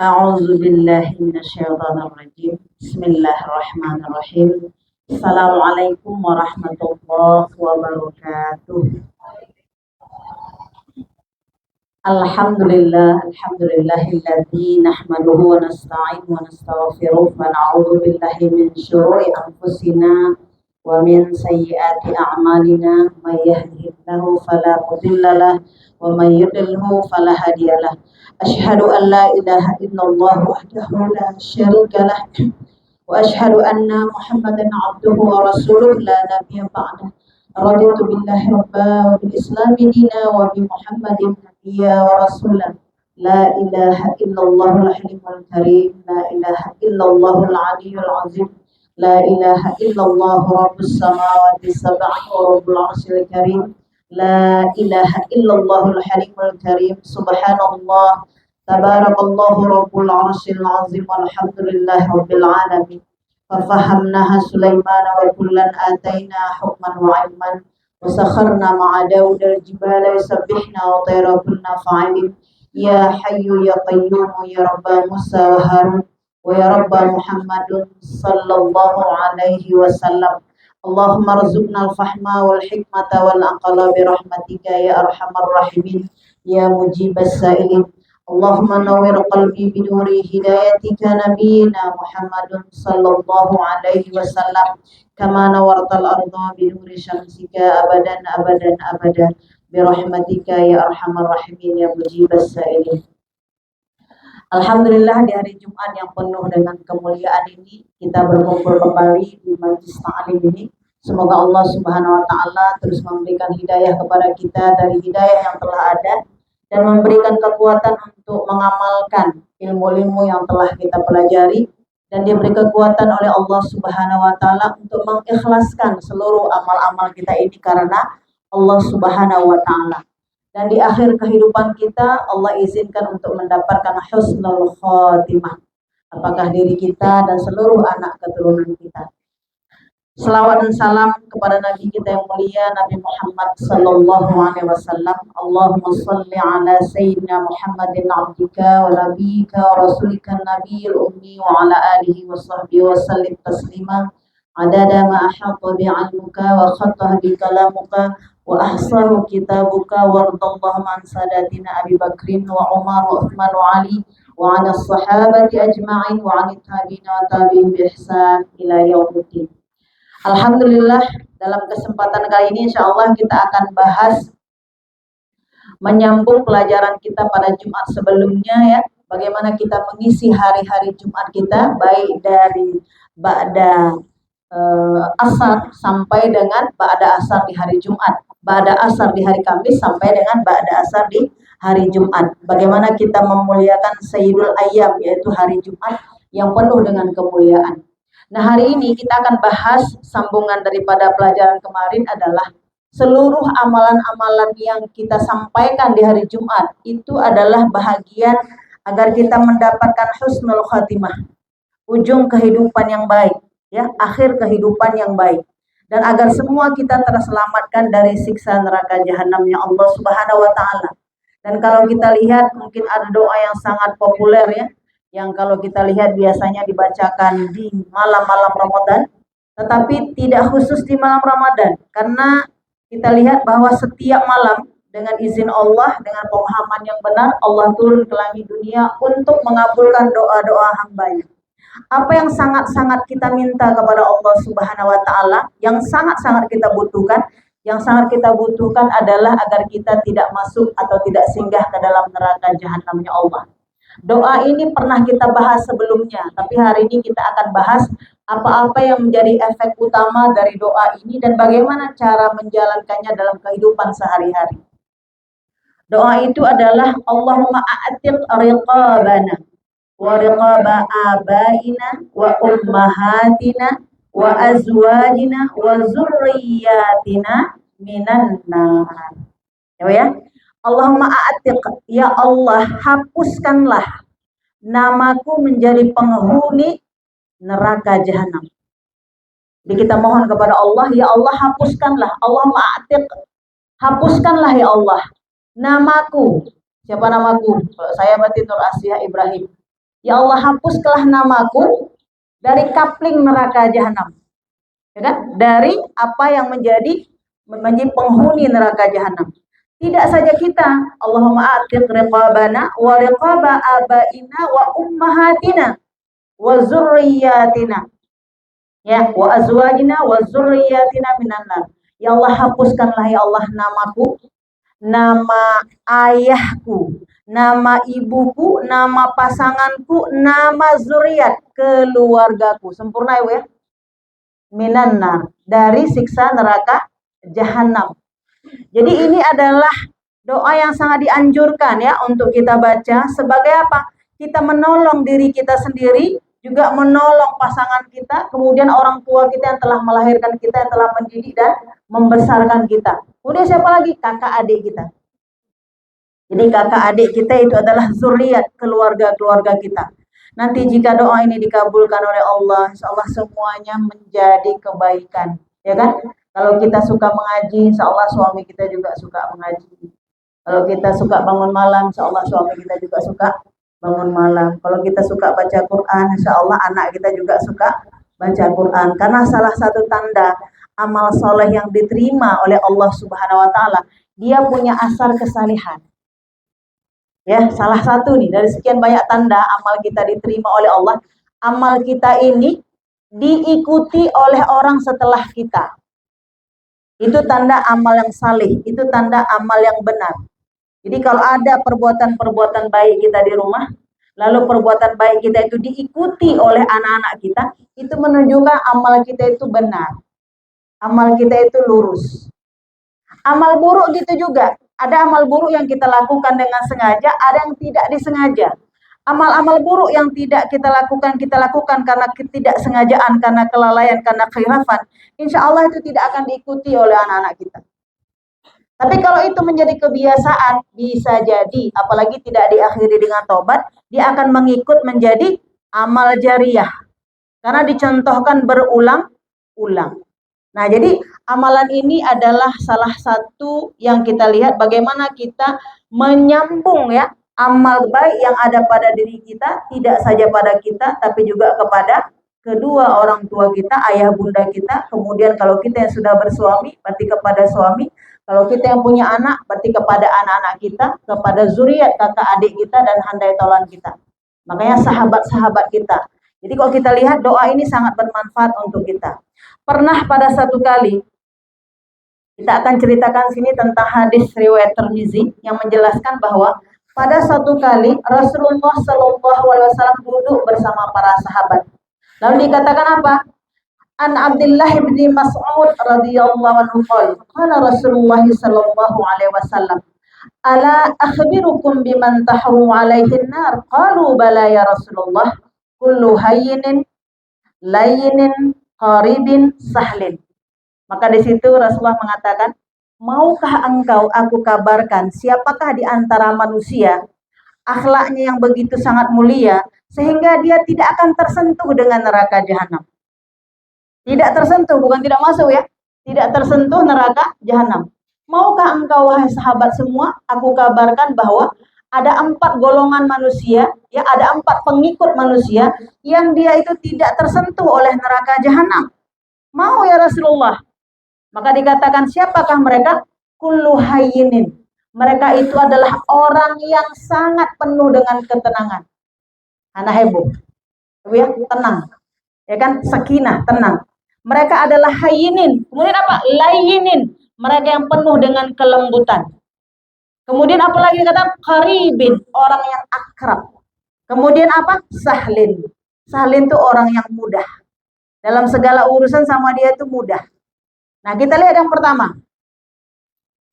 أعوذ بالله من الشيطان الرجيم بسم الله الرحمن الرحيم السلام عليكم ورحمة الله وبركاته الحمد لله الذي نحمده ونستعين ونستغفره ونعوذ بالله من شرور أنفسنا ومن سيئات أعمالنا من يهده الله فلا مضل له ومن يضلل فلا هادي له أشهد أن لا إله إلا الله وحده لا شريك له وأشهد أن محمدا عبده ورسوله لا نبي بعده رضيت بالله ربا وبالإسلام دينا وبمحمد نبيا ورسولا لا إله إلا الله الحليم الكريم لا إله إلا الله العلي العظيم لا إله إلا الله رب السماوات السبع ورب العرش الكريم لا إله إلا الله الحليم الكريم سبحان الله تبارك الله رب العرش العظيم والحمد لله رب العالمين ففهمناها سليمان وكلا آتينا حكما وعلما وسخرنا مع داود الجبال يسبحنا وطير كنا فاعلين يا حي يا قيوم يا رب موسى وهارون ويا رب محمد صلى الله عليه وسلم اللهم ارزقنا الفهم والحكمة والعقل برحمتك يا أرحم الراحمين يا مجيب السائلين اللهم نور قلبي بنور هدايتك نبينا محمد صلى الله عليه وسلم كما نورت الأرض بنور شمسك أبدا أبدا أبدا برحمتك يا أرحم الراحمين يا مجيب السائلين. Alhamdulillah di hari Jumat yang penuh dengan kemuliaan ini kita berkumpul kembali di majlis ta'lim ini. Semoga Allah Subhanahu wa taala terus memberikan hidayah kepada kita dari hidayah yang telah ada dan memberikan kekuatan untuk mengamalkan ilmu-ilmu yang telah kita pelajari dan diberi kekuatan oleh Allah Subhanahu wa taala untuk mengikhlaskan seluruh amal-amal kita ini karena Allah Subhanahu wa taala. Dan di akhir kehidupan kita Allah izinkan untuk mendapatkan husnul khotimah. Apakah diri kita dan seluruh anak keturunan kita. Selawat dan salam kepada Nabi kita yang mulia Nabi Muhammad sallallahu alaihi wasallam. Allahumma shalli ala sayyidina Muhammadin abdika wa nabiyyika wa rasulika nabiyil ummi wa ala alihi wa sahbihi wa sallim taslima adada ma ahata bi'ilmuka wa khattah bi kalamuka wa ahsahu kitabuka wardallahu an sadatina Abi Bakrin wa Umar wa Uthman wa Ali wa 'ala sahabati ajma'in wa 'ala tabi'in wa tabi'in bi ihsan ila yaumiddin. Alhamdulillah dalam kesempatan kali ini insya Allah kita akan bahas menyambung pelajaran kita pada Jumat sebelumnya ya. Bagaimana kita mengisi hari-hari Jumat kita baik dari ba'da asar sampai dengan ba'da asar di hari Jumat, ba'da asar di hari Kamis sampai dengan ba'da asar di hari Jumat. Bagaimana kita memuliakan Sayyidul Ayyam yaitu hari Jumat yang penuh dengan kemuliaan. Nah hari ini kita akan bahas sambungan daripada pelajaran kemarin adalah seluruh amalan-amalan yang kita sampaikan di hari Jumat itu adalah bahagian agar kita mendapatkan husnul khatimah, ujung kehidupan yang baik, ya akhir kehidupan yang baik, dan agar semua kita terselamatkan dari siksa neraka jahanamnya Allah Subhanahu wa taala. Dan kalau kita lihat mungkin ada doa yang sangat populer ya, yang kalau kita lihat biasanya dibacakan di malam-malam Ramadan, tetapi tidak khusus di malam Ramadan, karena kita lihat bahwa setiap malam dengan izin Allah, dengan pemahaman yang benar, Allah turun ke langit dunia untuk mengabulkan doa-doa hambanya. Apa yang sangat-sangat kita minta kepada Allah Subhanahu wa taala, yang sangat-sangat kita butuhkan, adalah agar kita tidak masuk atau tidak singgah ke dalam neraka jahanamnya Allah. Doa ini pernah kita bahas sebelumnya, tapi hari ini kita akan bahas apa-apa yang menjadi efek utama dari doa ini dan bagaimana cara menjalankannya dalam kehidupan sehari-hari. Doa itu adalah Allahumma a'tiq riqabana wa riqaba abaina wa ummahatina wa azwajina wa zurriyatina minan nar. Ya. Allahumma a'tiq, ya Allah hapuskanlah namaku menjadi penghuni neraka jahanam. Jadi kita mohon kepada Allah, ya Allah hapuskanlah, Allahumma a'tiq, hapuskanlah ya Allah namaku. Siapa namaku? Kalau saya berarti Nur Asia Ibrahim. Ya Allah, hapuskanlah namaku dari kapling neraka jahanam. Ya kan? Dari apa yang menjadi penghuni neraka jahanam. Tidak saja kita, Allahumma atiq riqabana wa riqaba abaina wa ummahatina wa zurriyatina. Ya, wa azwajina wa zurriyatina minan nar. Ya Allah, hapuskanlah ya Allah namaku, nama ayahku, nama ibuku, nama pasanganku, nama zuriat keluargaku. Sempurna ya, minan nar, dari siksa neraka jahanam. Jadi ini adalah doa yang sangat dianjurkan ya untuk kita baca sebagai apa? Kita menolong diri kita sendiri, juga menolong pasangan kita, kemudian orang tua kita yang telah melahirkan kita, yang telah mendidik dan membesarkan kita. Kemudian siapa lagi? Kakak adik kita. Jadi kakak adik kita itu adalah zuriat, keluarga-keluarga kita. Nanti jika doa ini dikabulkan oleh Allah, insya Allah semuanya menjadi kebaikan, ya kan? Kalau kita suka mengaji, insya Allah suami kita juga suka mengaji. Kalau kita suka bangun malam, insya Allah suami kita juga suka bangun malam. Kalau kita suka baca Quran, insya Allah anak kita juga suka baca Quran. Karena salah satu tanda amal soleh yang diterima oleh Allah Subhanahu Wa Taala, dia punya asar kesalihan. Ya, salah satu nih dari sekian banyak tanda amal kita diterima oleh Allah, amal kita ini diikuti oleh orang setelah kita. Itu tanda amal yang salih, itu tanda amal yang benar. Jadi kalau ada perbuatan-perbuatan baik kita di rumah, lalu perbuatan baik kita itu diikuti oleh anak-anak kita, itu menunjukkan amal kita itu benar. Amal kita itu lurus. Amal buruk gitu juga. Ada amal buruk yang kita lakukan dengan sengaja, ada yang tidak disengaja. Amal-amal buruk yang tidak kita lakukan karena ketidaksengajaan, karena kelalaian, karena khilafan. Insya Allah itu tidak akan diikuti oleh anak-anak kita. Tapi kalau itu menjadi kebiasaan, bisa jadi, apalagi tidak diakhiri dengan tobat, dia akan mengikut menjadi amal jariyah. Karena dicontohkan berulang-ulang. Nah, jadi amalan ini adalah salah satu yang kita lihat bagaimana kita menyambung ya amal baik yang ada pada diri kita, tidak saja pada kita, tapi juga kepada kedua orang tua kita, ayah bunda kita. Kemudian kalau kita yang sudah bersuami, berarti kepada suami. Kalau kita yang punya anak, berarti kepada anak-anak kita, kepada zuriat kakak adik kita dan handai tolan kita. Makanya sahabat-sahabat kita. Jadi kalau kita lihat doa ini sangat bermanfaat untuk kita. Pernah pada satu kali kita akan ceritakan sini tentang hadis riwayat Tirmizi yang menjelaskan bahwa pada satu kali Rasulullah Shallallahu Alaihi Wasallam duduk bersama para sahabat. Lalu dikatakan apa? An Abdullah bin Mas'ud radhiyallahu anhu qala Rasulullah Shallallahu Alaihi Wasallam, ala akhbirukum biman tahrumu alaihi an-nar? Qalu bala ya Rasulullah, kullu hayyinin layyinin qaribin sahlin. Maka di situ Rasulullah mengatakan, maukah engkau aku kabarkan siapakah di antara manusia akhlaknya yang begitu sangat mulia sehingga dia tidak akan tersentuh dengan neraka jahanam. Tidak tersentuh, bukan tidak masuk ya. Tidak tersentuh neraka jahanam. Maukah engkau wahai sahabat semua aku kabarkan bahwa ada 4 golongan manusia, ya ada 4 pengikut manusia yang dia itu tidak tersentuh oleh neraka jahanam. Mau ya Rasulullah? Maka dikatakan siapakah mereka? Kullu hayyinin. Mereka itu adalah orang yang sangat penuh dengan ketenangan. Anak heboh. Ya, tenang. Ya kan? Sakinah, tenang. Mereka adalah hayyinin. Kemudian apa? Layyinin. Mereka yang penuh dengan kelembutan. Kemudian apalagi kata qaribin, orang yang akrab. Kemudian apa? Sahlin. Sahlin itu orang yang mudah. Dalam segala urusan sama dia itu mudah. Nah, kita lihat yang pertama.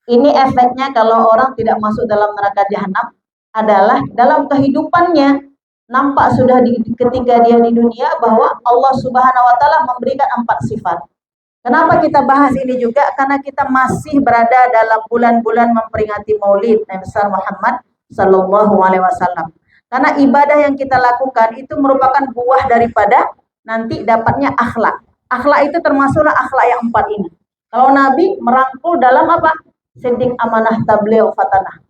Ini efeknya kalau orang tidak masuk dalam neraka jahanam adalah dalam kehidupannya nampak sudah ketika dia di dunia bahwa Allah Subhanahu wa taala memberikan 4 sifat. Kenapa kita bahas ini juga? Karena kita masih berada dalam bulan-bulan memperingati Maulid Nabi besar Muhammad Sallallahu Alaihi Wasallam. Karena ibadah yang kita lakukan itu merupakan buah daripada nanti dapatnya akhlak. Akhlak itu termasuklah akhlak yang 4 ini. Kalau Nabi merangkul dalam apa? Siddiq, amanah, tabligh, fatanah.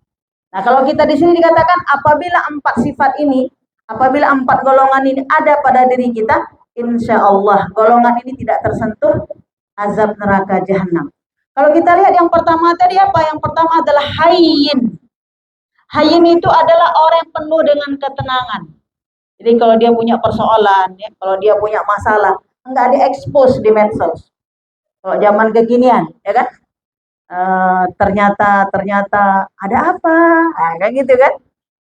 Nah, kalau kita di sini dikatakan apabila 4 sifat ini Apabila 4 golongan ini ada pada diri kita, insya Allah golongan ini tidak tersentuh azab neraka jahanam. Kalau kita lihat yang pertama tadi apa? Yang pertama adalah hayyin. Hayyin itu adalah orang yang penuh dengan ketenangan. Jadi kalau dia punya persoalan, ya, kalau dia punya masalah, enggak diekspos di medsos. Kalau zaman kekinian, ya kan? Ternyata ada apa? Nah, kayak gitu kan?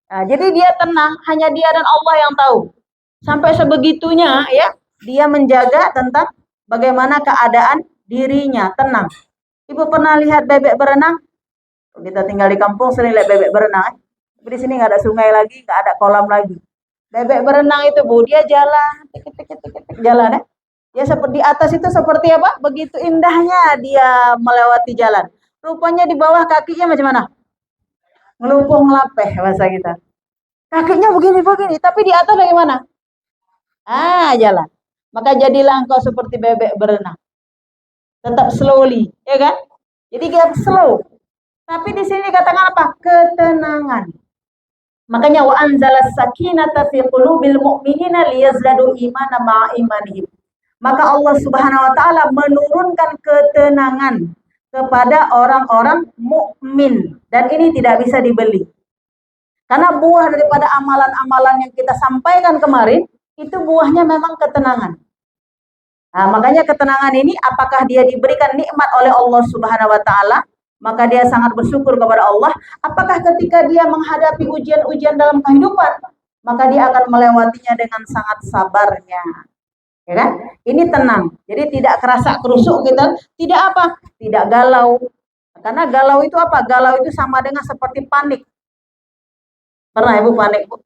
Nah, jadi dia tenang, hanya dia dan Allah yang tahu. Sampai sebegitunya, ya, dia menjaga tentang bagaimana keadaan dirinya tenang. Ibu pernah lihat bebek berenang? Kita tinggal di kampung sering lihat bebek berenang. Tapi di sini nggak ada sungai lagi, nggak ada kolam lagi. Bebek berenang itu bu, dia jalan, jalan ya. Dia seperti di atas itu seperti apa? Begitu indahnya dia melewati jalan. Rupanya di bawah kakinya macam mana? Ngelumpung lapeh bahasa kita. Kakinya begini-begini, tapi di atas bagaimana? Jalan. Maka jadilah engkau seperti bebek berenang. Tetap slowly, ya kan? Jadi kita slow. Tapi di sini katakan apa? Ketenangan. Makanya wa anzalas sakinata fi qulubil mu'minina liyazdadu imanan ma'a imanihim. Maka Allah Subhanahu wa taala menurunkan ketenangan kepada orang-orang mukmin dan ini tidak bisa dibeli. Karena buah daripada amalan-amalan yang kita sampaikan kemarin itu buahnya memang ketenangan. Nah, makanya ketenangan ini apakah dia diberikan nikmat oleh Allah Subhanahu wa taala, maka dia sangat bersyukur kepada Allah. Apakah ketika dia menghadapi ujian-ujian dalam kehidupan, maka dia akan melewatinya dengan sangat sabarnya. Ya kan? Ini tenang. Jadi tidak kerasa kerusuk kita, tidak apa? Tidak galau. Karena galau itu apa? Galau itu sama dengan seperti panik. Pernah Ibu panik, Bu?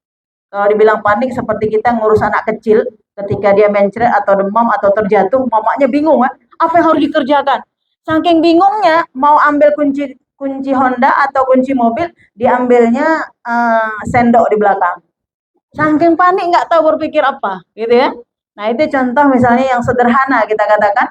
Kalau dibilang panik seperti kita ngurus anak kecil, ketika dia mencret atau demam atau terjatuh, mamanya bingung kan? Apa yang harus dikerjakan? Saking bingungnya mau ambil kunci Honda atau kunci mobil, diambilnya sendok di belakang. Saking panik nggak tahu berpikir apa, gitu ya. Nah itu contoh misalnya yang sederhana kita katakan.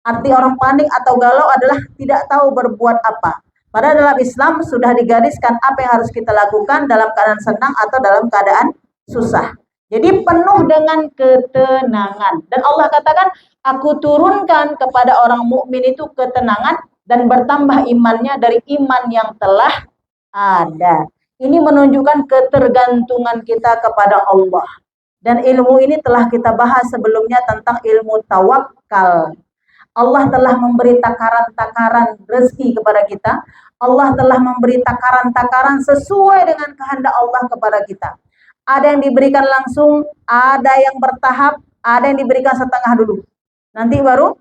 Arti orang panik atau galau adalah tidak tahu berbuat apa. Padahal dalam Islam sudah digariskan apa yang harus kita lakukan dalam keadaan senang atau dalam keadaan susah. Jadi penuh dengan ketenangan. Dan Allah katakan, aku turunkan kepada orang mukmin itu ketenangan dan bertambah imannya dari iman yang telah ada. Ini menunjukkan ketergantungan kita kepada Allah. Dan ilmu ini telah kita bahas sebelumnya tentang ilmu tawakal. Allah telah memberi takaran-takaran rezeki kepada kita. Allah telah memberi takaran-takaran sesuai dengan kehendak Allah kepada kita. Ada yang diberikan langsung, ada yang bertahap, ada yang diberikan setengah dulu. Nanti baru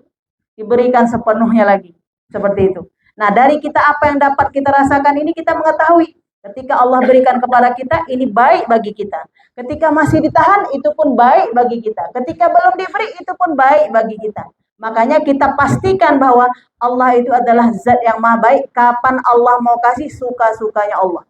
diberikan sepenuhnya lagi. Seperti itu. Nah, dari kita apa yang dapat kita rasakan ini kita mengetahui. Ketika Allah berikan kepada kita, ini baik bagi kita. Ketika masih ditahan, itu pun baik bagi kita. Ketika belum diberi, itu pun baik bagi kita. Makanya kita pastikan bahwa Allah itu adalah zat yang maha baik. Kapan Allah mau kasih, suka-sukanya Allah.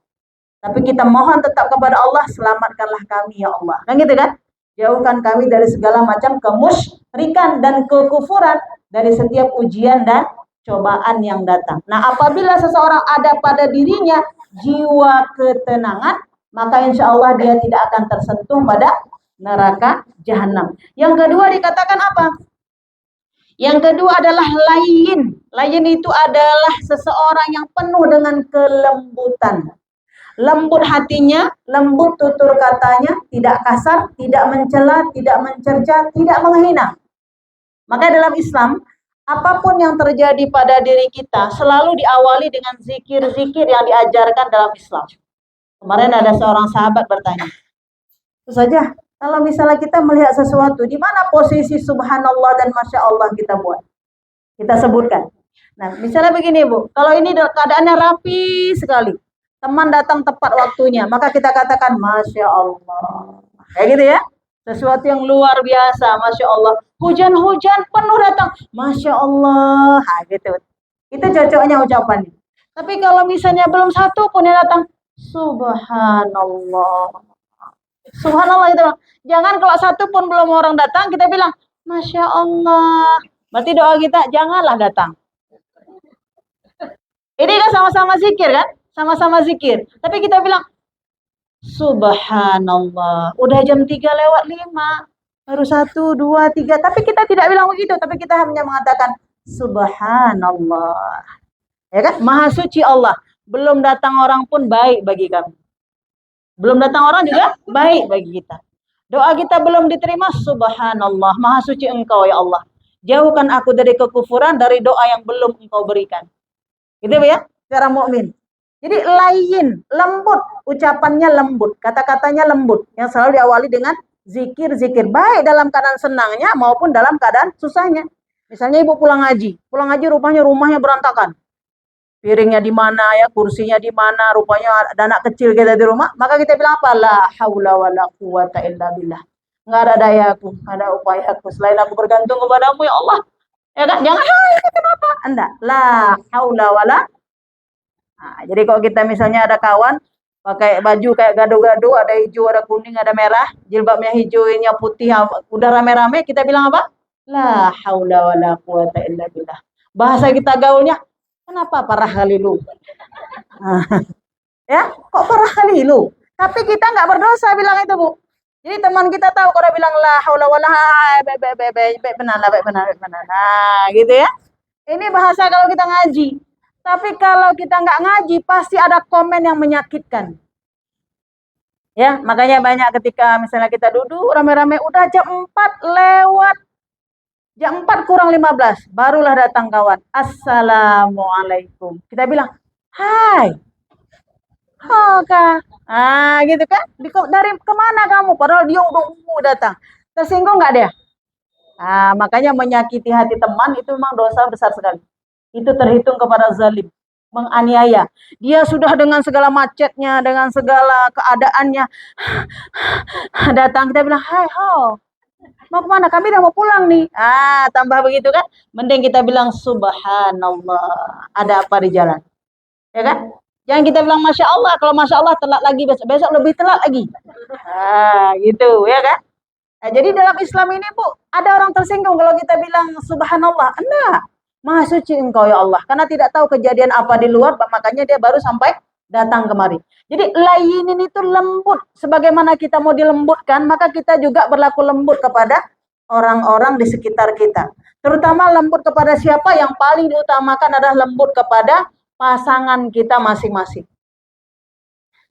Tapi kita mohon tetap kepada Allah, selamatkanlah kami ya Allah. Kan gitu kan? Jauhkan kami dari segala macam kemusyrikan dan kekufuran, dari setiap ujian dan cobaan yang datang. Nah, apabila seseorang ada pada dirinya jiwa ketenangan, maka insya Allah dia tidak akan tersentuh pada neraka jahanam. Yang kedua dikatakan apa? Yang kedua adalah layin. Layin itu adalah seseorang yang penuh dengan kelembutan. Lembut hatinya, lembut tutur katanya, tidak kasar, tidak mencela, tidak mencerca, tidak menghina. Maka dalam Islam, apapun yang terjadi pada diri kita selalu diawali dengan zikir-zikir yang diajarkan dalam Islam. Kemarin ada seorang sahabat bertanya, itu saja, kalau misalnya kita melihat sesuatu, di mana posisi subhanallah dan masya Allah kita buat? Kita sebutkan. Nah, misalnya begini Bu, kalau ini keadaannya rapi sekali, teman datang tepat waktunya, maka kita katakan masya Allah. Kayak gitu ya. Sesuatu yang luar biasa, masya Allah. Hujan-hujan penuh datang, masya Allah. Nah, gitu. Itu cocoknya ucapannya. Tapi kalau misalnya belum satu pun yang datang, subhanallah. Subhanallah itu. Jangan kalau satu pun belum orang datang, kita bilang, masya Allah. Berarti doa kita, janganlah datang. Ini kan sama-sama zikir kan? Sama-sama zikir. Tapi kita bilang, Subhanallah. Udah jam 3:05. Baru 1, 2, 3. Tapi kita tidak bilang begitu. Tapi kita hanya mengatakan Subhanallah. Ya kan? Maha suci Allah. Belum datang orang pun baik bagi kami. Belum datang orang juga baik bagi kita. Doa kita belum diterima. Subhanallah. Maha suci Engkau ya Allah. Jauhkan aku dari kekufuran, dari doa yang belum Engkau berikan. Gitu ya, cara mukmin. Jadi layin, lembut, ucapannya lembut, kata-katanya lembut, yang selalu diawali dengan zikir-zikir, baik dalam keadaan senangnya maupun dalam keadaan susahnya. Misalnya ibu pulang haji rupanya rumahnya berantakan. Piringnya di mana ya, kursinya di mana, rupanya ada anak kecil kita di rumah, maka kita bilang apa? La haula wala quwata illa billah. Enggak ada dayaku, ada upayaku selain aku bergantung kepadamu ya Allah. Ya kan? Jangan, kenapa? Enggak. La haula wala. Nah, jadi kalau kita misalnya ada kawan pakai baju kayak gado-gado, ada hijau, ada kuning, ada merah, jilbabnya hijaunya putih, udah rame-rame, kita bilang apa? La haula wala quwata illa billah. Bahasa kita gaulnya, kenapa parah kali lu? Ya, kok parah kali lu? Tapi kita nggak berdosa bilang itu, Bu. Jadi teman kita tahu kalau bilang la haula wala benar. Nah, gitu ya. Ini bahasa kalau kita ngaji. Tapi kalau kita nggak ngaji, pasti ada komen yang menyakitkan. Ya, makanya banyak ketika misalnya kita duduk rame-rame, udah jam 4 lewat. Jam 4 kurang 15, barulah datang kawan. Assalamualaikum. Kita bilang, hai. Kak. Ah, gitu kan? Dari kemana kamu? Padahal dia udah datang. Tersinggung nggak dia? Ah, makanya menyakiti hati teman itu memang dosa besar sekali. Itu terhitung kepada zalim, menganiaya. Dia sudah dengan segala macetnya, dengan segala keadaannya datang, kita bilang, hai ho, mau kemana? Kami udah mau pulang nih. Ah, tambah begitu kan? Mending kita bilang subhanallah, ada apa di jalan, ya kan? Jangan kita bilang masya Allah. Kalau masya Allah telat lagi, besok lebih telat lagi. Ah, gitu ya kan? Nah, jadi dalam Islam ini, Bu, ada orang tersinggung kalau kita bilang subhanallah. Enggak. Maha suci Engkau ya Allah. Karena tidak tahu kejadian apa di luar, makanya dia baru sampai datang kemari. Jadi layinin itu lembut. Sebagaimana kita mau dilembutkan, maka kita juga berlaku lembut kepada orang-orang di sekitar kita. Terutama lembut kepada siapa? Yang paling diutamakan adalah lembut kepada pasangan kita masing-masing.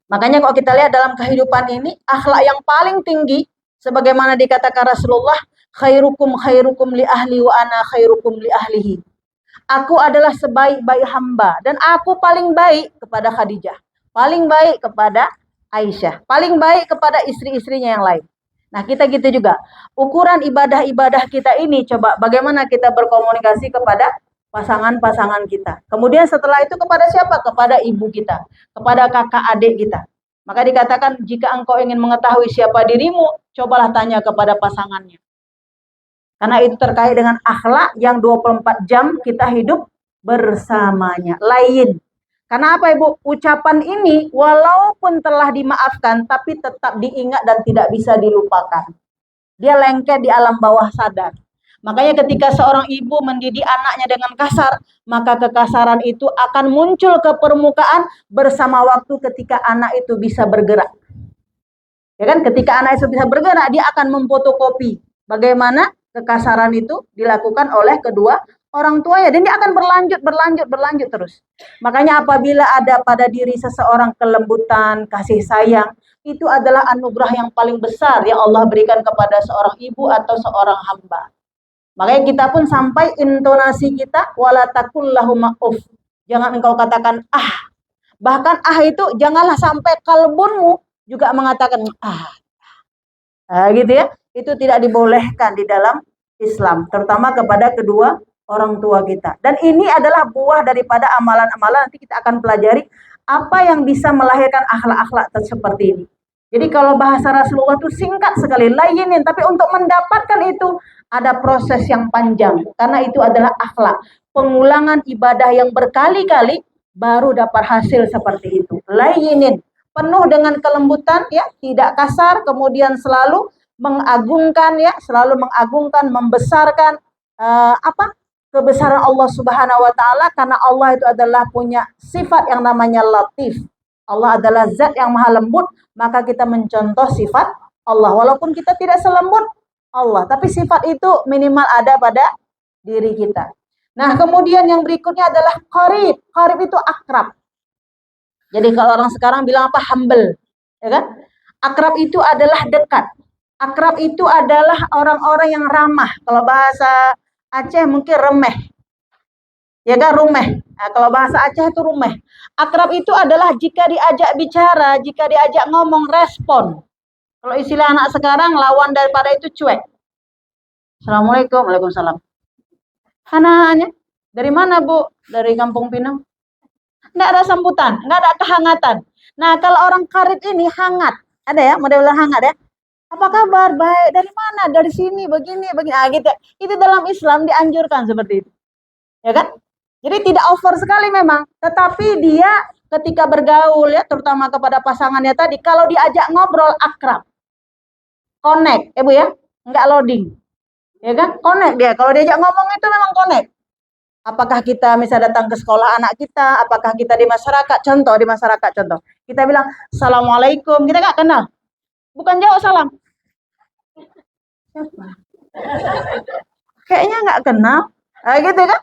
Makanya kalau kita lihat dalam kehidupan ini, akhlak yang paling tinggi, sebagaimana dikatakan Rasulullah, khairukum khairukum li ahli wa ana khairukum li ahlihi. Aku adalah sebaik-baik hamba dan aku paling baik kepada Khadijah, paling baik kepada Aisyah, paling baik kepada istri-istrinya yang lain. Nah, kita gitu juga. Ukuran ibadah-ibadah kita ini, coba bagaimana kita berkomunikasi kepada pasangan-pasangan kita. Kemudian setelah itu kepada siapa? Kepada ibu kita, kepada kakak adik kita. Maka dikatakan jika engkau ingin mengetahui siapa dirimu, cobalah tanya kepada pasangannya. Karena itu terkait dengan akhlak yang 24 jam kita hidup bersamanya. Lain. Karena apa Ibu? Ucapan ini walaupun telah dimaafkan, tapi tetap diingat dan tidak bisa dilupakan. Dia lengket di alam bawah sadar. Makanya ketika seorang ibu mendidik anaknya dengan kasar, maka kekasaran itu akan muncul ke permukaan bersama waktu ketika anak itu bisa bergerak. Ya kan? Ketika anak itu bisa bergerak, dia akan memfotokopi bagaimana kekasaran itu dilakukan oleh kedua orang tuanya dan dia akan berlanjut terus. Makanya apabila ada pada diri seseorang kelembutan, kasih sayang, itu adalah anugerah yang paling besar yang Allah berikan kepada seorang ibu atau seorang hamba. Makanya kita pun sampai intonasi kita wala taqul lahum uf. Jangan engkau katakan ah. Bahkan ah itu janganlah sampai kalbunmu juga mengatakan ah. Nah, gitu ya. Itu tidak dibolehkan di dalam Islam, terutama kepada kedua orang tua kita. Dan ini adalah buah daripada amalan-amalan, nanti kita akan pelajari apa yang bisa melahirkan akhlak-akhlak seperti ini. Jadi kalau bahasa Rasulullah itu singkat sekali, layinin, tapi untuk mendapatkan itu ada proses yang panjang, karena itu adalah akhlak. Pengulangan ibadah yang berkali-kali baru dapat hasil seperti itu. Layinin, penuh dengan kelembutan, ya, tidak kasar, kemudian selalu mengagungkan, ya, selalu mengagungkan, membesarkan kebesaran Allah Subhanahu wa taala, karena Allah itu adalah punya sifat yang namanya latif. Allah adalah zat yang maha lembut, maka kita mencontoh sifat Allah. Walaupun kita tidak selembut Allah, tapi sifat itu minimal ada pada diri kita. Nah, kemudian yang berikutnya adalah qarib. Qarib itu akrab. Jadi kalau orang sekarang bilang apa? Humble. Ya kan? Akrab itu adalah dekat. Akrab itu adalah orang-orang yang ramah. Kalau bahasa Aceh mungkin remeh. Ya kan, rumeh. Nah, kalau bahasa Aceh itu rumeh. Akrab itu adalah jika diajak bicara, jika diajak ngomong, respon. Kalau istilah anak sekarang, lawan daripada itu cuek. Assalamualaikum, waalaikumsalam. Anaknya, dari mana Bu? Dari Kampung Pinang. Nggak ada sambutan, nggak ada kehangatan. Nah, kalau orang karib ini hangat. Ada ya, model hangat ya. Apa kabar? Baik. Dari mana? Dari sini, begini, begini. Ah, gitu. Itu dalam Islam dianjurkan seperti itu. Ya kan? Jadi tidak over sekali memang. Tetapi dia ketika bergaul ya, terutama kepada pasangannya tadi, kalau diajak ngobrol akrab. Connect, Bu ya. Nggak loading. Ya kan? Connect dia. Kalau diajak ngomong itu memang connect. Apakah kita misalnya datang ke sekolah anak kita, apakah kita di masyarakat, contoh. Kita bilang, Assalamualaikum, kita nggak kenal. Bukan jawab salam. Siapa? Kayaknya nggak kenal. Nah, gitu kan?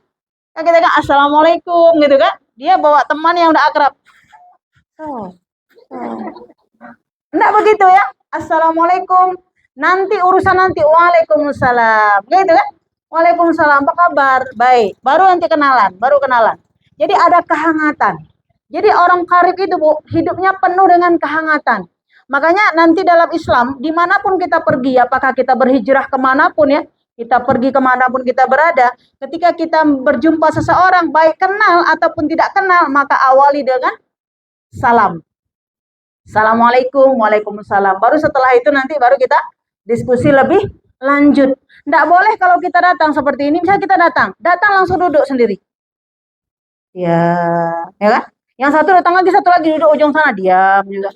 Nah, kita kan Assalamualaikum, gitu kan? Dia bawa teman yang udah akrab. Enggak begitu ya. Assalamualaikum. Nanti urusan nanti. Waalaikumsalam. Gitu kan? Waalaikumsalam, apa kabar? Baik. Baru nanti kenalan, baru kenalan. Jadi ada kehangatan. Jadi orang karib itu Bu, hidupnya penuh dengan kehangatan. Makanya nanti dalam Islam, dimanapun kita pergi, apakah kita berhijrah kemanapun ya, kita pergi kemanapun kita berada, ketika kita berjumpa seseorang, baik kenal ataupun tidak kenal, maka awali dengan salam. Assalamualaikum, waalaikumsalam. Baru setelah itu nanti baru kita diskusi lebih lanjut. Tidak boleh kalau kita datang seperti ini, misalnya kita datang langsung duduk sendiri. Ya kan? Yang satu lagi duduk ujung sana, diam juga.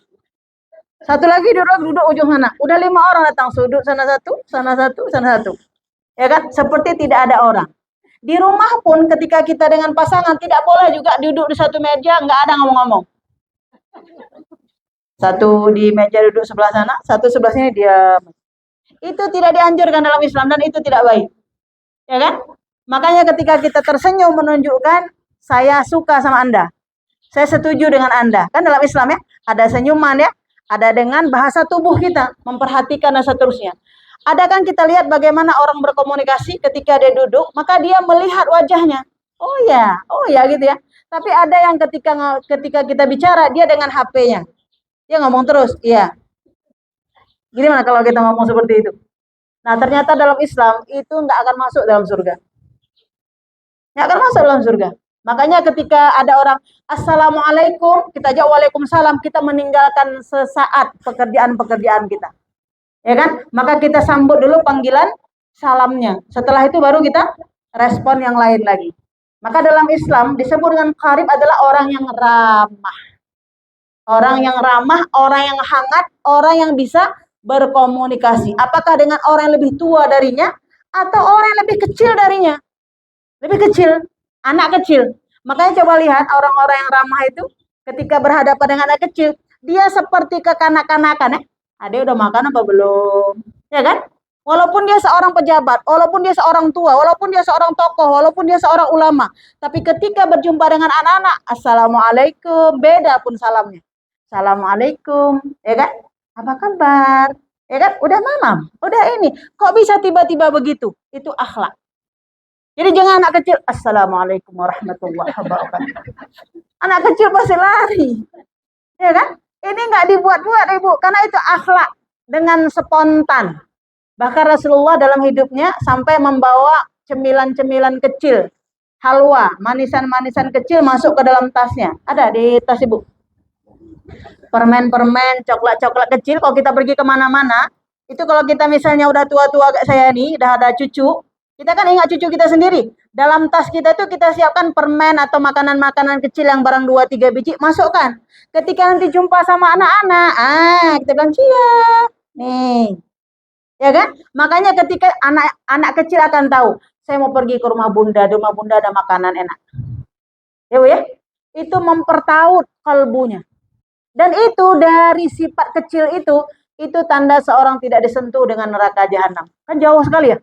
Satu lagi duduk ujung sana. Udah 5 orang datang, sudut sana satu, sana satu, sana satu. Ya kan? Seperti tidak ada orang. Di rumah pun ketika kita dengan pasangan tidak boleh juga duduk di satu meja, nggak ada ngomong-ngomong. Satu di meja duduk sebelah sana, satu sebelah sini diam. Itu tidak dianjurkan dalam Islam dan itu tidak baik. Ya kan? Makanya ketika kita tersenyum menunjukkan saya suka sama Anda. Saya setuju dengan Anda. Kan dalam Islam ya, ada senyuman ya, ada dengan bahasa tubuh kita, memperhatikan dan seterusnya. Ada kan kita lihat bagaimana orang berkomunikasi ketika dia duduk, maka dia melihat wajahnya. Oh ya gitu ya. Tapi ada yang ketika kita bicara, dia dengan HP-nya. Dia ngomong terus, iya. Gimana kalau kita ngomong seperti itu? Nah, ternyata dalam Islam itu nggak akan masuk dalam surga. Nggak akan masuk dalam surga. Makanya ketika ada orang Assalamualaikum, kita jawab Waalaikumsalam, kita meninggalkan sesaat pekerjaan-pekerjaan kita. Ya kan? Maka kita sambut dulu panggilan salamnya. Setelah itu baru kita respon yang lain lagi. Maka dalam Islam disebut dengan qarib adalah orang yang ramah. Orang yang ramah, orang yang hangat, orang yang bisa berkomunikasi. Apakah dengan orang yang lebih tua darinya atau orang yang lebih kecil darinya? Lebih kecil, anak kecil. Makanya coba lihat orang-orang yang ramah itu ketika berhadapan dengan anak kecil, dia seperti kekanak-kanakan ya. Dia udah makan apa belum? Ya kan? Walaupun dia seorang pejabat, walaupun dia seorang tua, walaupun dia seorang tokoh, walaupun dia seorang ulama, tapi ketika berjumpa dengan anak-anak, Assalamualaikum, beda pun salamnya. Assalamualaikum, ya kan? Apa kabar? Ya kan? Udah malam, udah ini. Kok bisa tiba-tiba begitu? Itu akhlak. Jadi jangan anak kecil, Assalamualaikum warahmatullahi wabarakatuh. Anak kecil pasti lari. Ya kan? Ini nggak dibuat-buat Ibu, karena itu akhlak dengan spontan. Bahkan Rasulullah dalam hidupnya sampai membawa cemilan-cemilan kecil, halwa, manisan-manisan kecil masuk ke dalam tasnya. Ada di tas Ibu. Permen-permen, coklat-coklat kecil. Kalau kita pergi kemana-mana, itu kalau kita misalnya udah tua-tua kayak saya nih, udah ada cucu, kita kan ingat cucu kita sendiri. Dalam tas kita tuh kita siapkan permen atau makanan-makanan kecil yang barang 2-3 biji, masukkan. Ketika nanti jumpa sama anak-anak, kita bilang cia. Nih. Ya kan? Makanya ketika anak kecil akan tahu, saya mau pergi ke rumah bunda, di rumah bunda ada makanan enak. Ya Bu ya? Itu mempertaut kalbunya. Dan itu dari sifat kecil itu tanda seorang tidak disentuh dengan neraka jahanam. Kan jauh sekali ya?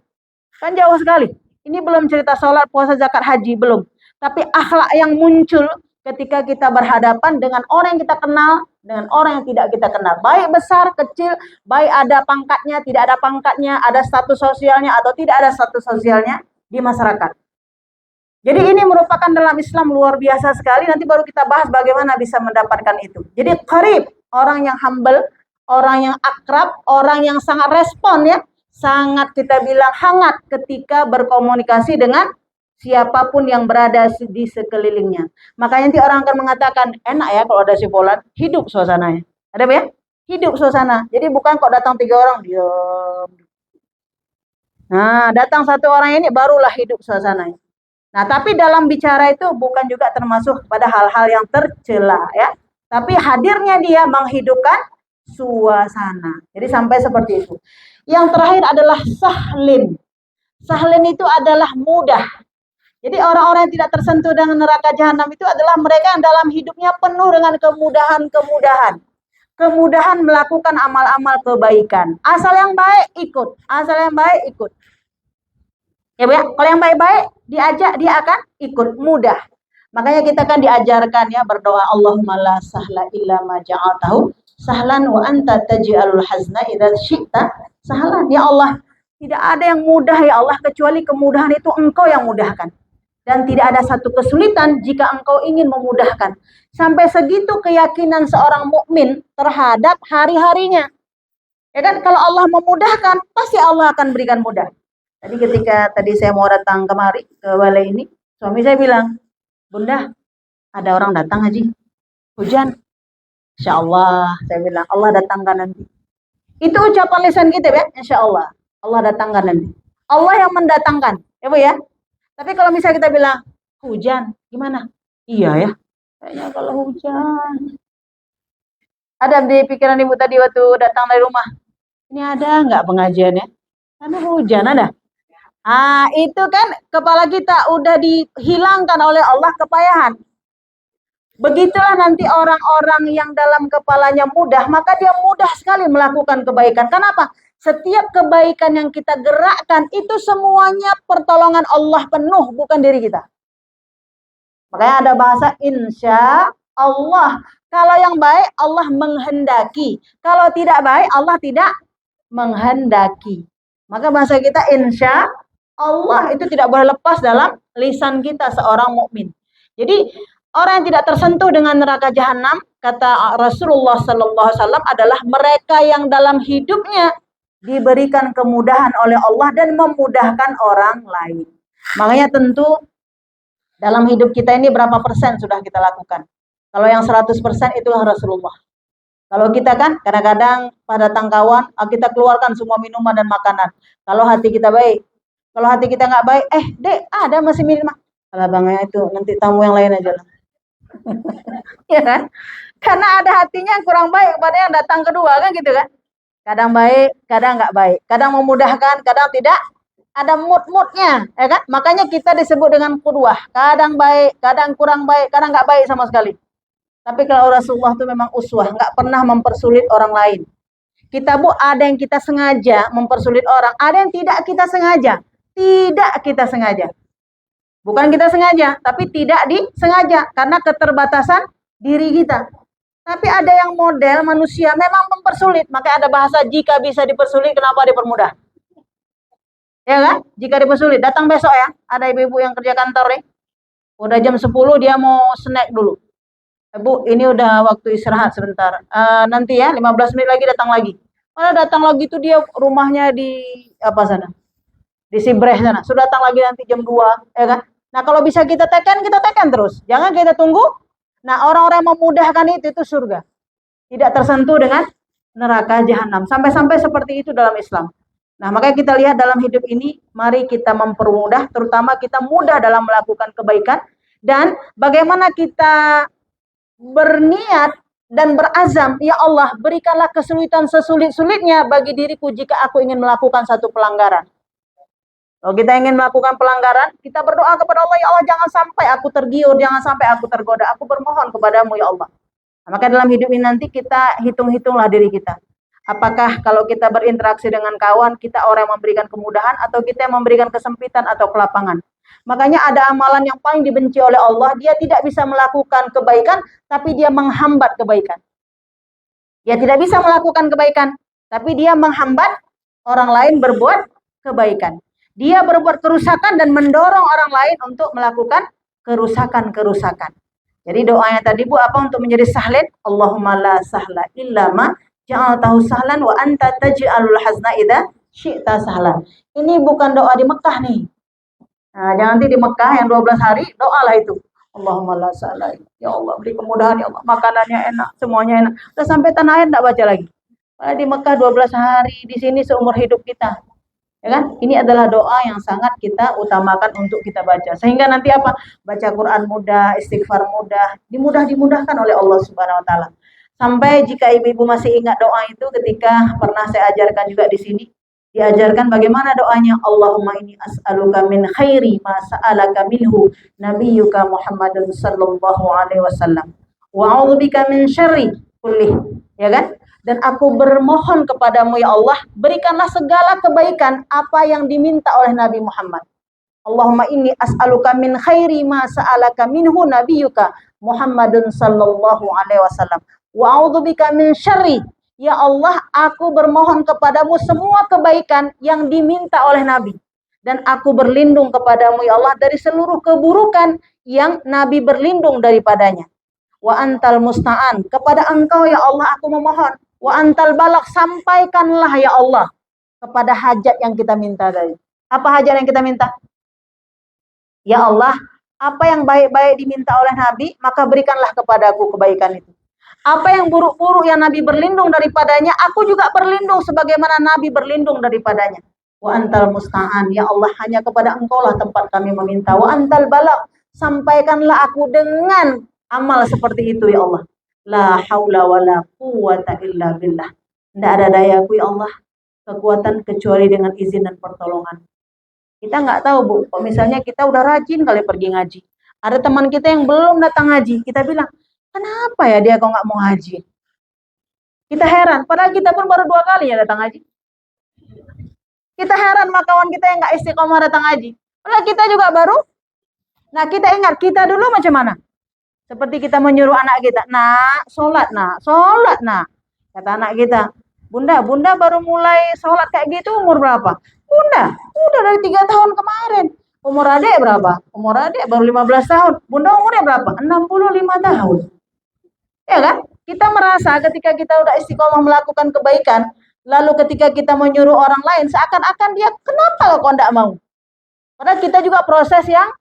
Kan jauh sekali. Ini belum cerita sholat, puasa, zakat, haji, belum. Tapi akhlak yang muncul ketika kita berhadapan dengan orang yang kita kenal, dengan orang yang tidak kita kenal. Baik besar, kecil, baik ada pangkatnya, tidak ada pangkatnya, ada status sosialnya atau tidak ada status sosialnya di masyarakat. Jadi ini merupakan dalam Islam luar biasa sekali. Nanti baru kita bahas bagaimana bisa mendapatkan itu. Jadi qarib, orang yang humble, orang yang akrab, orang yang sangat respon ya. Sangat kita bilang hangat ketika berkomunikasi dengan siapapun yang berada di sekelilingnya. Makanya nanti orang akan mengatakan, enak ya kalau ada si Fulan, hidup suasananya. Ada apa ya? Hidup suasana. Jadi bukan kok datang 3 orang, diam. Nah, datang 1 orang ini barulah hidup suasananya. Nah, tapi dalam bicara itu bukan juga termasuk pada hal-hal yang tercela ya. Tapi hadirnya dia menghidupkan suasana. Jadi sampai seperti itu. Yang terakhir adalah sahlin. Sahlin itu adalah mudah. Jadi orang-orang yang tidak tersentuh dengan neraka jahanam itu adalah mereka yang dalam hidupnya penuh dengan kemudahan-kemudahan. Kemudahan melakukan amal-amal kebaikan. Asal yang baik ikut. Asal yang baik ikut. Ya Bu ya, kalau yang baik-baik diajak dia akan ikut mudah. Makanya kita kan diajarkan ya berdoa Allahumma la sahla illa ma ja'altahu sahlan wa anta taj'alul hazna idza syi'ta sahlan. Ya Allah, tidak ada yang mudah ya Allah kecuali kemudahan itu Engkau yang mudahkan. Dan tidak ada satu kesulitan jika Engkau ingin memudahkan. Sampai segitu keyakinan seorang mukmin terhadap hari-harinya. Ya kan, kalau Allah memudahkan, pasti Allah akan berikan mudah. Jadi ketika tadi saya mau datang kemari ke balai ini, suami saya bilang, Bunda, ada orang datang Haji, hujan. Insya Allah, saya bilang, Allah datangkan nanti. Itu ucapan lisan kita ya, insya Allah. Allah datangkan nanti. Allah yang mendatangkan, ya Bu ya. Tapi kalau misalnya kita bilang, hujan, gimana? Iya ya, kayaknya kalau hujan. Ada di pikiran Ibu tadi waktu datang dari rumah, ini ada nggak pengajiannya? Karena hujan ada. Ah, itu kan kepala kita udah dihilangkan oleh Allah kepayahan. Begitulah nanti orang-orang yang dalam kepalanya mudah, maka dia mudah sekali melakukan kebaikan. Kenapa? Setiap kebaikan yang kita gerakkan itu semuanya pertolongan Allah penuh, bukan diri kita. Makanya ada bahasa insya Allah. Kalau yang baik Allah menghendaki. Kalau tidak baik Allah tidak menghendaki. Maka bahasa kita insya Allah itu tidak boleh lepas dalam lisan kita seorang mukmin. Jadi orang yang tidak tersentuh dengan neraka jahanam, kata Rasulullah sallallahu alaihi wasallam, adalah mereka yang dalam hidupnya diberikan kemudahan oleh Allah dan memudahkan orang lain. Makanya tentu dalam hidup kita ini berapa persen sudah kita lakukan? Kalau yang 100% itulah Rasulullah. Kalau kita kan kadang-kadang pada tangkawan kita keluarkan semua minuman dan makanan. Kalau hati kita baik. Kalau hati kita nggak baik, dek, ada masih minuman. Kalau bangnya itu nanti tamu yang lain aja lah. Ya kan? Karena ada hatinya yang kurang baik pada yang datang kedua kan gitu kan. Kadang baik, kadang nggak baik. Kadang memudahkan, kadang tidak. Ada mood-moodnya, ya kan? Makanya kita disebut dengan qudwah. Kadang baik, kadang kurang baik, kadang nggak baik sama sekali. Tapi kalau Rasulullah itu memang uswah, nggak pernah mempersulit orang lain. Kita Bu, ada yang kita sengaja mempersulit orang, ada yang tidak kita sengaja. Tidak kita sengaja. Bukan kita sengaja, tapi tidak disengaja karena keterbatasan diri kita. Tapi ada yang model manusia memang mempersulit. Maka ada bahasa jika bisa dipersulit, kenapa dipermudah? Ya kan? Jika dipersulit, datang besok ya. Ada ibu-ibu yang kerja kantor nih. Udah jam 10 dia mau snack dulu. Bu, ini udah waktu istirahat sebentar. Nanti ya, 15 menit lagi datang lagi. Mana datang lagi tuh dia rumahnya di apa sana? Di Sibreh sana. Sudah datang lagi nanti jam 2, ya kan? Nah, kalau bisa kita tekan terus. Jangan kita tunggu. Nah, orang-orang yang memudahkan itu surga. Tidak tersentuh dengan neraka jahanam. Sampai-sampai seperti itu dalam Islam. Nah, makanya kita lihat dalam hidup ini, mari kita mempermudah, terutama kita mudah dalam melakukan kebaikan. Dan bagaimana kita berniat dan berazam, ya Allah, berikanlah kesulitan sesulit-sulitnya bagi diriku jika aku ingin melakukan satu pelanggaran. Kalau kita ingin melakukan pelanggaran, kita berdoa kepada Allah, ya Allah jangan sampai aku tergiur, jangan sampai aku tergoda. Aku bermohon kepadamu ya Allah. Maka dalam hidup ini nanti kita hitung-hitunglah diri kita. Apakah kalau kita berinteraksi dengan kawan, kita orang yang memberikan kemudahan atau kita yang memberikan kesempitan atau kelapangan. Makanya ada amalan yang paling dibenci oleh Allah, dia tidak bisa melakukan kebaikan, tapi dia menghambat kebaikan. Dia tidak bisa melakukan kebaikan, tapi dia menghambat orang lain berbuat kebaikan. Dia berbuat kerusakan dan mendorong orang lain untuk melakukan kerusakan-kerusakan. Jadi doanya tadi Bu apa untuk menjadi sahlan? Allahumma la sahla illa ma ja'altahu sahlan wa anta taj'alul hazna idza syi'ta sahlan. Ini bukan doa di Mekah nih. Nah, jangan nanti di Mekah yang 12 hari doalah itu. Allahumma la sahla. Ya Allah beri kemudahan ya Allah. Makanannya enak, semuanya enak. Udah sampai tanah air enggak baca lagi. Padahal di Mekah 12 hari, di sini seumur hidup kita. Ya kan? Ini adalah doa yang sangat kita utamakan untuk kita baca. Sehingga nanti apa? Baca Quran mudah, istighfar mudah, dimudahkan oleh Allah Subhanahu wa taala. Sampai jika ibu-ibu masih ingat doa itu ketika pernah saya ajarkan juga di sini, diajarkan bagaimana doanya. Allahumma inni as'aluka min khairi ma sa'alaka minhu nabiyyuka Muhammadun sallallahu alaihi wasallam. Wa a'udzubika min syarri kullih. Ya kan? Dan aku bermohon kepadamu ya Allah, berikanlah segala kebaikan apa yang diminta oleh Nabi Muhammad. Allahumma inni as'aluka min khairi ma sa'alaka minhu nabiyyuka Muhammadun sallallahu alaihi wasallam. Wa a'udzubika min syarri. Ya Allah, aku bermohon kepadamu semua kebaikan yang diminta oleh Nabi. Dan aku berlindung kepadamu ya Allah dari seluruh keburukan yang Nabi berlindung daripadanya. Wa antal musta'an. Kepada engkau ya Allah aku memohon. Wa antal balak, sampaikanlah ya Allah kepada hajat yang kita minta tadi. Apa hajat yang kita minta? Ya Allah, apa yang baik-baik diminta oleh Nabi, maka berikanlah kepadaku kebaikan itu. Apa yang buruk-buruk yang Nabi berlindung daripadanya, aku juga berlindung sebagaimana Nabi berlindung daripadanya. Wa antal musta'an, ya Allah, hanya kepada engkau lah tempat kami meminta. Wa antal balak, sampaikanlah aku dengan amal seperti itu ya Allah. La haula wa la quwata illa billah. Tidak ada dayaku ya Allah, kekuatan kecuali dengan izin dan pertolongan. Kita nggak tahu Bu, kalau misalnya kita udah rajin kali pergi ngaji. Ada teman kita yang belum datang ngaji, kita bilang, kenapa ya dia kok nggak mau ngaji? Kita heran, padahal kita pun baru 2 kali ya datang ngaji. Kita heran sama kawan kita yang nggak istiqomah datang ngaji. Padahal kita juga baru. Nah kita ingat, kita dulu macam mana? Seperti kita menyuruh anak kita, nak, sholat nak. Kata anak kita, bunda baru mulai sholat kayak gitu umur berapa? Bunda, udah dari 3 tahun kemarin. Umur adik berapa? Umur adik baru 15 tahun. Bunda umurnya berapa? 65 tahun. Ya kan? Kita merasa ketika kita udah istiqomah melakukan kebaikan, lalu ketika kita menyuruh orang lain, seakan-akan dia, kenapa kok enggak mau? Padahal kita juga proses yang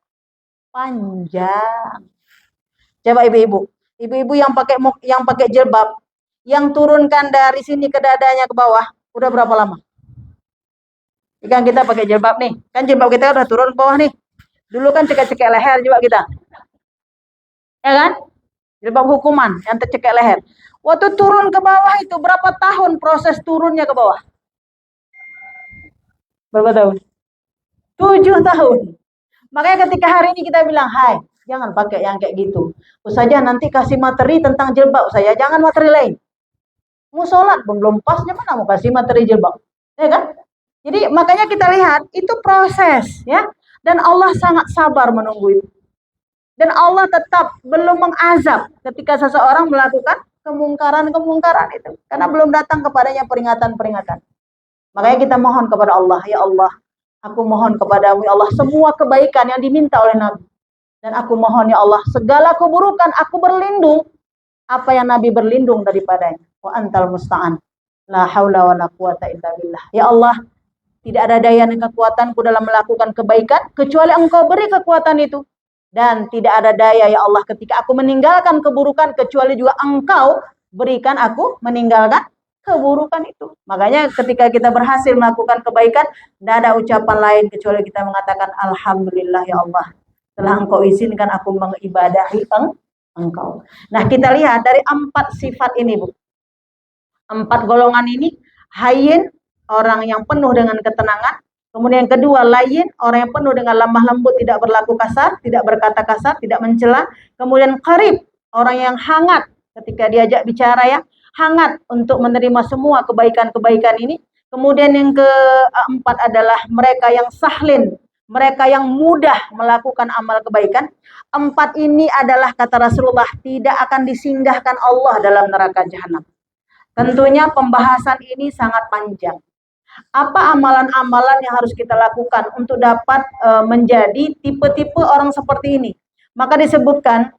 panjang. Coba ibu-ibu yang pakai jilbab, yang turunkan dari sini ke dadanya ke bawah, udah berapa lama? Jika kita pakai jilbab nih, kan jilbab kita udah turun ke bawah nih. Dulu kan cekek-cekek leher juga kita, ya kan? Jilbab hukuman yang tercekek leher. Waktu turun ke bawah itu berapa tahun proses turunnya ke bawah? Berapa tahun? 7 tahun. Makanya ketika hari ini kita bilang, hai, jangan pakai yang kayak gitu. Saja nanti kasih materi tentang jilbab saya, jangan materi lain. Mau sholat pun belum pas, gimana mau kasih materi jilbab? Ya kan? Jadi makanya kita lihat itu proses ya. Dan Allah sangat sabar menunggu itu. Dan Allah tetap belum mengazab ketika seseorang melakukan kemungkaran itu. Karena belum datang kepadanya peringatan-peringatan. Makanya kita mohon kepada Allah, ya Allah, aku mohon kepadamu ya Allah semua kebaikan yang diminta oleh Nabi. Dan aku mohon ya Allah, segala keburukan aku berlindung apa yang Nabi berlindung daripadanya. Wa antal musta'an. La haula wa la quwata illa billah. Ya Allah, tidak ada daya dan kekuatanku dalam melakukan kebaikan kecuali Engkau beri kekuatan itu. Dan tidak ada daya ya Allah ketika aku meninggalkan keburukan kecuali juga Engkau berikan aku meninggalkan keburukan itu. Makanya ketika kita berhasil melakukan kebaikan, tidak ada ucapan lain kecuali kita mengatakan alhamdulillah ya Allah. Setelah Engkau izinkan aku mengibadahi Engkau. Nah kita lihat dari 4 sifat ini Bu. 4 golongan ini, hayyin, orang yang penuh dengan ketenangan. Kemudian yang kedua, layyin, orang yang penuh dengan lemah lembut, tidak berlaku kasar, tidak berkata kasar, tidak mencela. Kemudian qarib, orang yang hangat, ketika diajak bicara ya, hangat untuk menerima semua kebaikan-kebaikan ini. Kemudian yang keempat adalah mereka yang sahlin, mereka yang mudah melakukan amal kebaikan. Empat ini adalah kata Rasulullah tidak akan disinggahkan Allah dalam neraka jahanam. Tentunya pembahasan ini sangat panjang. Apa amalan-amalan yang harus kita lakukan untuk dapat menjadi tipe-tipe orang seperti ini? Maka disebutkan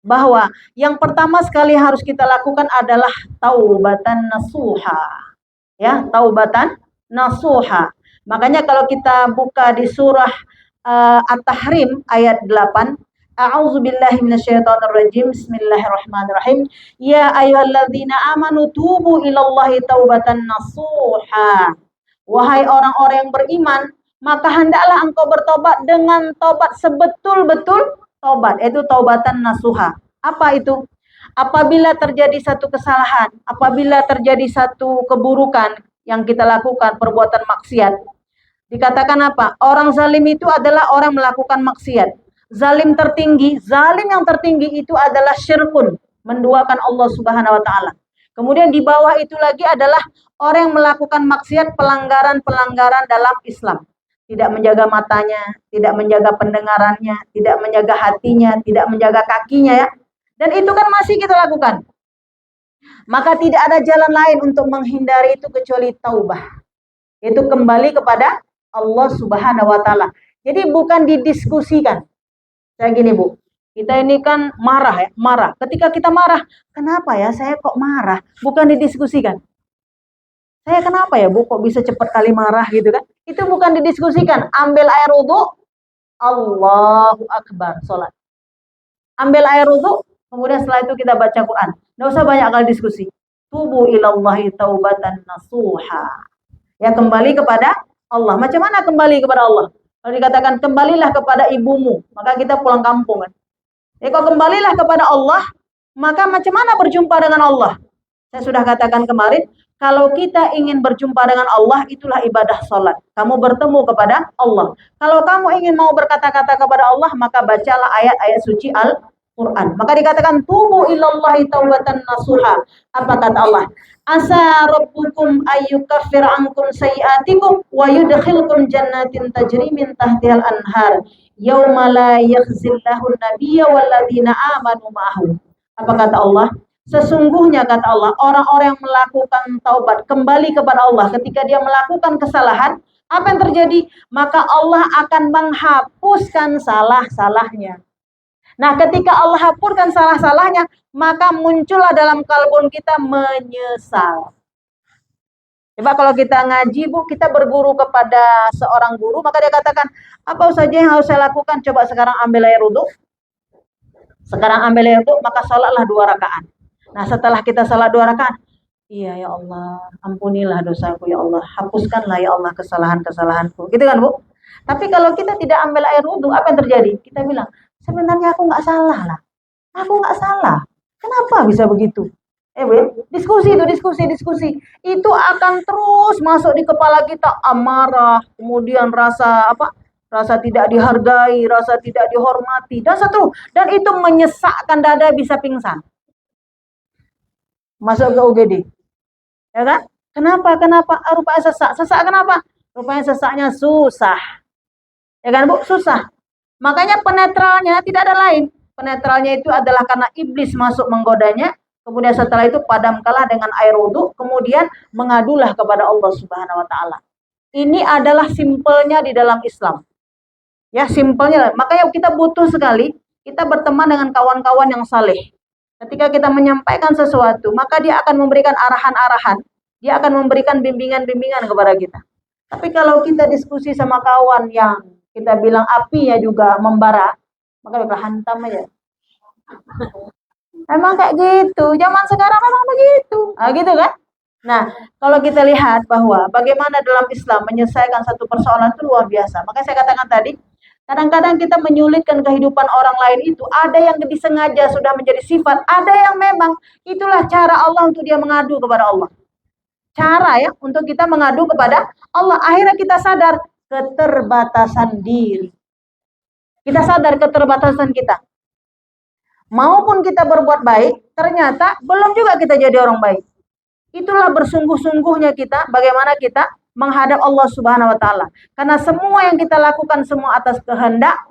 bahwa yang pertama sekali harus kita lakukan adalah taubatan nasuha. Ya, taubatan nasuha. Makanya kalau kita buka di surah At-Tahrim ayat 8, A'udzubillahi minasyaitonirrajim. Bismillahirrahmanirrahim. Ya ayyuhalladzina amanu tubu ilallahi taubatan nasuha. Wahai orang-orang yang beriman, maka hendaklah engkau bertobat dengan tobat sebetul-betul tobat, itu taubatan nasuha. Apa itu? Apabila terjadi satu kesalahan, apabila terjadi satu keburukan yang kita lakukan, perbuatan maksiat, dikatakan apa? Orang zalim itu adalah orang melakukan maksiat. Zalim yang tertinggi itu adalah syirkun, menduakan Allah Subhanahu wa taala. Kemudian di bawah itu lagi adalah orang yang melakukan maksiat, pelanggaran-pelanggaran dalam Islam. Tidak menjaga matanya, tidak menjaga pendengarannya, tidak menjaga hatinya, tidak menjaga kakinya ya. Dan itu kan masih kita lakukan. Maka tidak ada jalan lain untuk menghindari itu kecuali taubah. Itu kembali kepada Allah Subhanahu wa taala. Jadi bukan didiskusikan. Kayak gini, Bu. Kita ini kan marah ya, marah. Ketika kita marah, kenapa ya saya kok marah? Bukan didiskusikan. Saya kenapa ya Bu kok bisa cepat kali marah gitu kan? Itu bukan didiskusikan. Ambil air wudhu, Allahu Akbar, sholat. Ambil air wudhu, kemudian setelah itu kita baca Quran. Nggak usah banyak kali diskusi. Tubu ilallahi taubatan nasuha. Ya, kembali kepada Allah. Macam mana kembali kepada Allah? Kalau dikatakan kembalilah kepada ibumu, maka kita pulang kampung kan. Ya, kalau kembalilah kepada Allah, maka macam mana berjumpa dengan Allah? Saya sudah katakan kemarin, kalau kita ingin berjumpa dengan Allah, itulah ibadah sholat. Kamu bertemu kepada Allah. Kalau kamu ingin mau berkata-kata kepada Allah, maka bacalah ayat-ayat suci Al-Quran. Maka dikatakan, tubu ilallahi taubatan nasuha. Apa kata Allah? Asa rabbukum ayyukaffir ankum sayiatikum wa yudkhilkum jannatin tajri min tahtihal anhar. Yauma la yakhzillahu an-nabiyya walladzina amanu ma'ahu. Apa kata Allah? Sesungguhnya kata Allah, orang-orang yang melakukan taubat kembali kepada Allah ketika dia melakukan kesalahan, apa yang terjadi? Maka Allah akan menghapuskan salah-salahnya. Nah, ketika Allah hapuskan salah-salahnya, maka muncullah dalam kalbun kita menyesal. Coba kalau kita ngaji, Bu, kita berguru kepada seorang guru, maka dia katakan, apa saja yang harus saya lakukan? Coba sekarang ambil air wudhu. Sekarang ambil air wudhu, maka sholatlah 2 rakaat. Nah, setelah kita sholat 2 rakaat, iya ya Allah, ampunilah dosaku ya Allah, hapuskanlah ya Allah kesalahan-kesalahanku. Gitu kan, Bu? Tapi kalau kita tidak ambil air wudhu, apa yang terjadi? Kita bilang, sebenarnya aku nggak salah lah. Aku nggak salah. Kenapa bisa begitu? Diskusi. Itu akan terus masuk di kepala kita, amarah, kemudian rasa apa? Rasa tidak dihargai, rasa tidak dihormati, dan satu. Dan itu menyesakkan dada, bisa pingsan. Masuk ke UGD. Ya kan? Kenapa? Rupanya sesak. Sesak kenapa? Rupanya sesaknya susah. Ya kan, Bu? Susah. Makanya penetralnya tidak ada lain. Penetralnya itu adalah karena iblis masuk menggodanya. Kemudian setelah itu padamkanlah dengan air wudhu. Kemudian mengadulah kepada Allah Subhanahu wa taala. Ini adalah simpelnya di dalam Islam. Ya, simpelnya. Makanya kita butuh sekali kita berteman dengan kawan-kawan yang saleh. Ketika kita menyampaikan sesuatu, maka dia akan memberikan arahan-arahan. Dia akan memberikan bimbingan-bimbingan kepada kita. Tapi kalau kita diskusi sama kawan yang kita bilang apinya juga membara, maka kita hantam aja. Memang kayak gitu. Zaman sekarang memang begitu. Nah, gitu kan? Nah, kalau kita lihat bahwa bagaimana dalam Islam menyelesaikan satu persoalan itu luar biasa. Makanya saya katakan tadi, kadang-kadang kita menyulitkan kehidupan orang lain itu, ada yang disengaja sudah menjadi sifat, ada yang memang itulah cara Allah untuk dia mengadu kepada Allah. Cara ya untuk kita mengadu kepada Allah. Akhirnya kita sadar keterbatasan diri. Kita sadar keterbatasan kita. maupun kita berbuat baik, ternyata belum juga kita jadi orang baik. Itulah bersungguh-sungguhnya kita, bagaimana kita menghadap Allah Subhanahu wa taala. Karena semua yang kita lakukan semua atas kehendak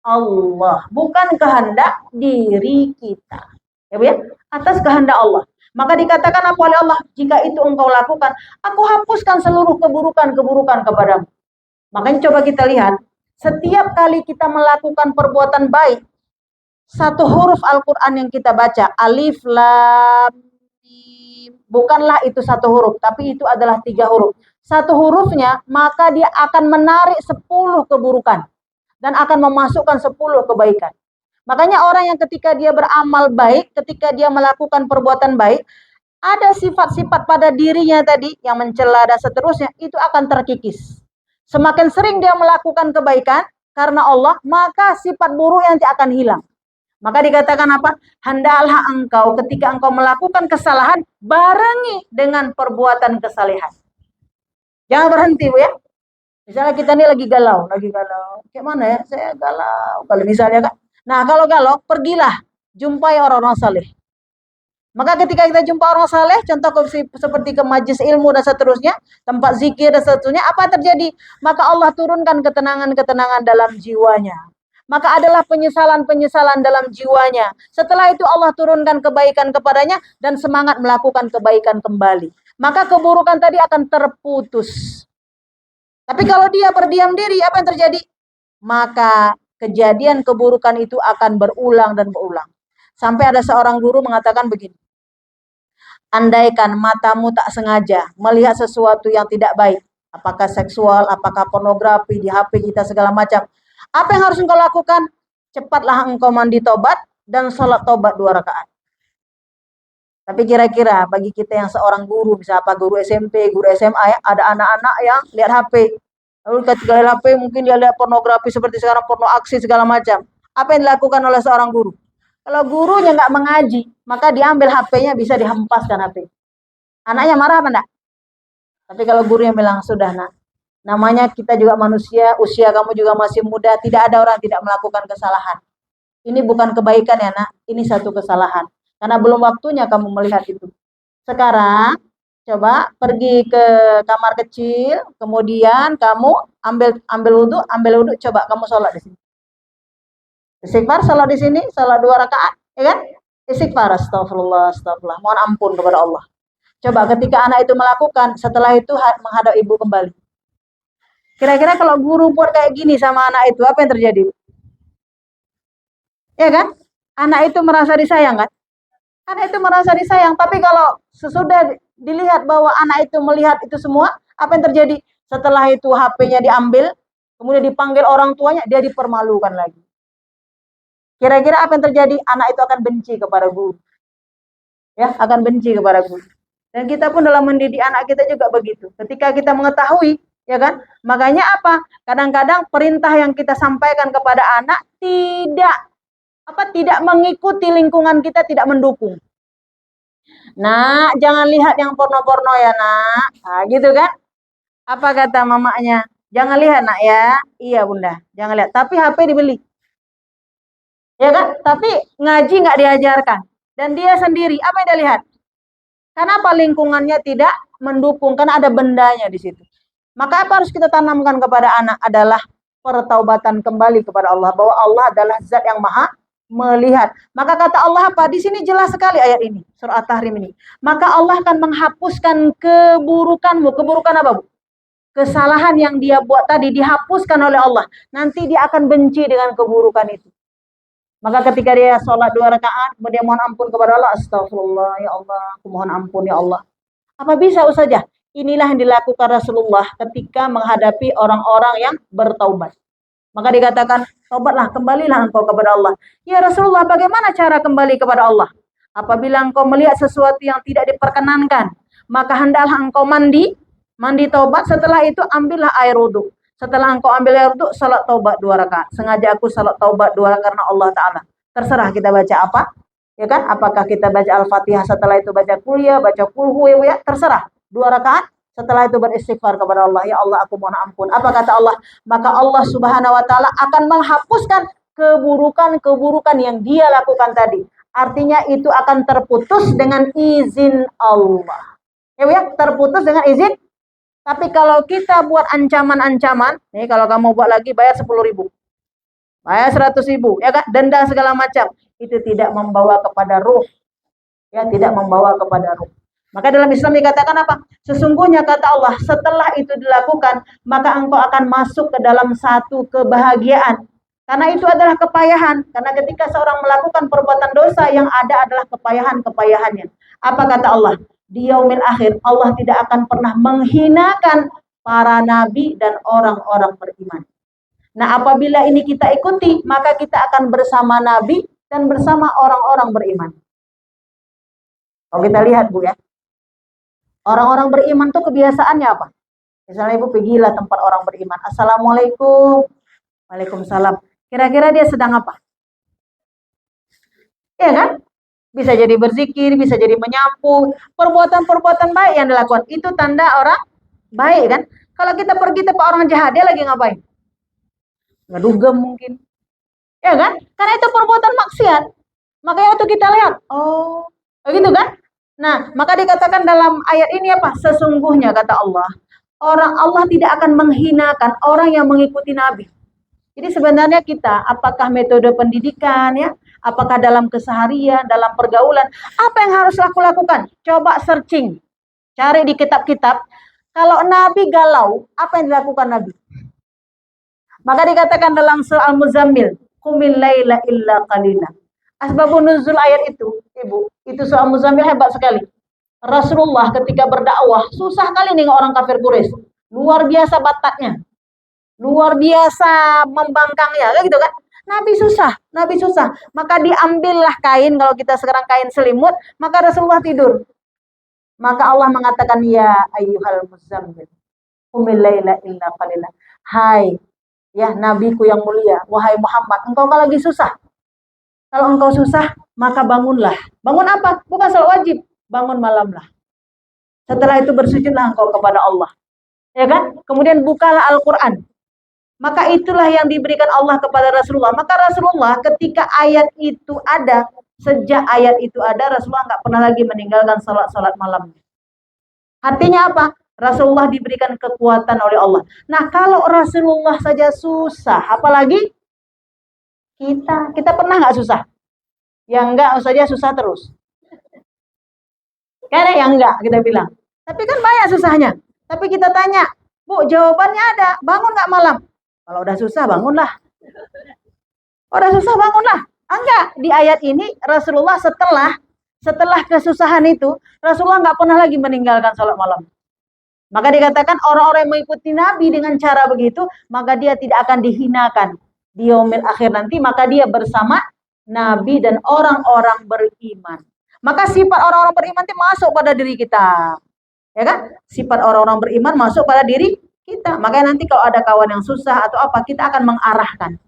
Allah, bukan kehendak diri kita. Ya Bu ya? Atas kehendak Allah. Maka dikatakan apa oleh Allah? Jika itu engkau lakukan, aku hapuskan seluruh keburukan-keburukan kepadamu. Makanya coba kita lihat, setiap kali kita melakukan perbuatan baik, satu huruf Al-Quran yang kita baca, alif, lam, mim, bukanlah itu satu huruf, tapi itu adalah 3 huruf. Satu hurufnya, maka dia akan menarik 10 keburukan dan akan memasukkan 10 kebaikan. Makanya orang yang ketika dia beramal baik, ketika dia melakukan perbuatan baik, ada sifat-sifat pada dirinya tadi yang mencela dan seterusnya, itu akan terkikis. Semakin sering dia melakukan kebaikan karena Allah, maka sifat buruk nanti akan hilang. Maka dikatakan apa? Hendaklah engkau ketika engkau melakukan kesalahan, barengi dengan perbuatan kesalehan. Jangan berhenti Bu ya. Misalnya kita ini lagi galau. Kayak mana ya? Saya galau. Kalau misalnya kan. Nah kalau galau, pergilah jumpai orang-orang saleh. Maka ketika kita jumpa orang saleh, contoh seperti ke majelis ilmu dan seterusnya, tempat zikir dan seterusnya, apa terjadi? Maka Allah turunkan ketenangan-ketenangan dalam jiwanya. Maka adalah penyesalan-penyesalan dalam jiwanya. Setelah itu Allah turunkan kebaikan kepadanya dan semangat melakukan kebaikan kembali. Maka keburukan tadi akan terputus. Tapi kalau dia berdiam diri, apa yang terjadi? Maka kejadian keburukan itu akan berulang dan berulang. Sampai ada seorang guru mengatakan begini. Andaikan matamu tak sengaja melihat sesuatu yang tidak baik, apakah seksual, apakah pornografi di HP kita segala macam, apa yang harus engkau lakukan? Cepatlah engkau mandi tobat dan sholat tobat 2 rakaat. Tapi kira-kira bagi kita yang seorang guru, misalnya apa guru SMP, guru SMA, ya, ada anak-anak yang lihat HP. Lalu ketika lihat HP mungkin dia lihat pornografi seperti sekarang, porno aksi segala macam. Apa yang dilakukan oleh seorang guru? Kalau gurunya nggak mengaji, maka diambil HP-nya, bisa dihempaskan HP. Anaknya marah apa enggak? Tapi kalau guru yang bilang, sudah nak, namanya kita juga manusia, usia kamu juga masih muda, tidak ada orang tidak melakukan kesalahan. Ini bukan kebaikan ya nak, ini satu kesalahan. Karena belum waktunya kamu melihat itu. Sekarang, coba pergi ke kamar kecil, kemudian kamu ambil wudhu, coba kamu sholat di sini. Istighfar, sholat di sini, sholat 2 rakaat, ya kan? Istighfar, astagfirullah, astagfirullah, mohon ampun kepada Allah. Coba ketika anak itu melakukan, setelah itu menghadap ibu kembali. Kira-kira kalau guru buat kayak gini sama anak itu, apa yang terjadi? Ya kan? Anak itu merasa disayang kan? Anak itu merasa disayang, tapi kalau sesudah dilihat bahwa anak itu melihat itu semua, apa yang terjadi? Setelah itu HP-nya diambil, kemudian dipanggil orang tuanya, dia dipermalukan lagi. Kira-kira apa yang terjadi? Anak itu akan benci kepada guru. Ya, akan benci kepada guru. Dan kita pun dalam mendidik anak kita juga begitu. Ketika kita mengetahui, ya kan? Makanya apa? Kadang-kadang perintah yang kita sampaikan kepada anak tidak mengikuti lingkungan kita, tidak mendukung. Nak, jangan lihat yang porno-porno ya, nak. Nah, gitu kan? Apa kata mamanya? Jangan lihat, nak ya. Iya, Bunda. Jangan lihat. Tapi HP dibeli. Ya kan? Tapi ngaji nggak diajarkan. Dan dia sendiri, apa yang dia lihat? Kenapa lingkungannya tidak mendukung? Karena ada bendanya di situ. Maka apa harus kita tanamkan kepada anak adalah pertaubatan kembali kepada Allah. Bahwa Allah adalah zat yang maha melihat. Maka kata Allah apa? Di sini jelas sekali ayat ini. Surah At-Tahrim ini. Maka Allah akan menghapuskan keburukanmu. Keburukan apa, Bu? Kesalahan yang dia buat tadi dihapuskan oleh Allah. Nanti dia akan benci dengan keburukan itu. Maka ketika dia sholat 2 rakaat, kemudian mohon ampun kepada Allah, astagfirullah, ya Allah, aku mohon ampun ya Allah. Apa bisa saja? Inilah yang dilakukan Rasulullah ketika menghadapi orang-orang yang bertaubat. Maka dikatakan, taubatlah, kembalilah engkau kepada Allah. Ya Rasulullah, bagaimana cara kembali kepada Allah? Apabila engkau melihat sesuatu yang tidak diperkenankan, maka hendaklah engkau mandi taubat, setelah itu ambillah air wudhu. Setelah engkau ambil air wudhu, salat taubat 2 rakaat. Sengaja aku salat taubat 2 rakaat karena Allah Ta'ala. Terserah kita baca apa, ya kan? Apakah kita baca Al-Fatihah, setelah itu baca kuliah, baca kulhu, ya, terserah. 2 rakaat, setelah itu beristighfar kepada Allah. Ya Allah, aku mohon ampun. Apa kata Allah? Maka Allah Subhanahu wa Ta'ala akan menghapuskan keburukan-keburukan yang dia lakukan tadi. Artinya itu akan terputus dengan izin Allah. Ya, terputus dengan izin. Tapi kalau kita buat ancaman-ancaman, nih kalau kamu buat lagi bayar 10.000, bayar 100.000, ya kan, denda segala macam, itu tidak membawa kepada ruh, ya, tidak membawa kepada ruh. Maka dalam Islam dikatakan apa? Sesungguhnya kata Allah, setelah itu dilakukan, maka engkau akan masuk ke dalam satu kebahagiaan. Karena itu adalah kepayahan. Karena ketika seorang melakukan perbuatan dosa, yang ada adalah kepayahan-kepayahannya. Apa kata Allah? Di yaumil akhir, Allah tidak akan pernah menghinakan para nabi dan orang-orang beriman. Nah, apabila ini kita ikuti, maka kita akan bersama nabi dan bersama orang-orang beriman. Kalau kita lihat, Bu, ya. Orang-orang beriman tuh kebiasaannya apa? Misalnya Ibu pergilah tempat orang beriman. Assalamualaikum. Waalaikumsalam. Kira-kira dia sedang apa? Iya kan? Bisa jadi berzikir, bisa jadi menyapu. Perbuatan-perbuatan baik yang dilakukan. Itu tanda orang baik kan? Kalau kita pergi tempat orang jahat, dia lagi ngapain? Ngedugem mungkin. Ya kan? Karena itu perbuatan maksiat. Makanya waktu kita lihat, oh, begitu kan? Nah, maka dikatakan dalam ayat ini apa? Sesungguhnya kata Allah, orang Allah tidak akan menghinakan orang yang mengikuti Nabi. Jadi sebenarnya kita, apakah metode pendidikan, ya, apakah dalam keseharian, dalam pergaulan, apa yang harus aku lakukan? Coba searching, cari di kitab-kitab. Kalau Nabi galau, apa yang dilakukan Nabi? Maka dikatakan dalam surah Al-Muzammil, qumil laila illa qalila. Asbabun nuzul ayat itu, Ibu, itu surah Al-Muzammil hebat sekali. Rasulullah ketika berdakwah, susah kali nih orang kafir Quraisy. Luar biasa batatnya. Luar biasa membangkangnya, gitu kan? Nabi susah. Maka diambillah kain, kalau kita sekarang kain selimut, maka Rasulullah tidur. Maka Allah mengatakan, ya ayyuhal muzammil, qumil laila illa qalila. Hai, ya nabiku yang mulia, wahai Muhammad, engkau kan lagi susah. Kalau engkau susah, maka bangunlah. Bangun apa? Bukan salat wajib, bangun malamlah. Setelah itu bersujudlah engkau kepada Allah. Ya kan? Kemudian bukalah Al-Qur'an. Maka itulah yang diberikan Allah kepada Rasulullah. Maka Rasulullah ketika ayat itu ada, sejak ayat itu ada, Rasulullah nggak pernah lagi meninggalkan salat malam. Artinya apa? Rasulullah diberikan kekuatan oleh Allah. Nah, kalau Rasulullah saja susah, apalagi kita pernah nggak susah? Yang enggak saja susah terus. Karena yang enggak kita bilang. Tapi kan banyak susahnya. Tapi kita tanya, Bu, jawabannya ada. Bangun nggak malam? Kalau udah susah bangunlah. Udah susah bangunlah. Enggak, di ayat ini Rasulullah setelah kesusahan itu, Rasulullah nggak pernah lagi meninggalkan sholat malam. Maka dikatakan orang-orang yang mengikuti Nabi dengan cara begitu, maka dia tidak akan dihinakan di yaumil akhir nanti, maka dia bersama Nabi dan orang-orang beriman. Maka sifat orang-orang beriman itu masuk pada diri kita. Ya kan? Sifat orang-orang beriman masuk pada diri kita. Makanya nanti kalau ada kawan yang susah atau apa, kita akan mengarahkan.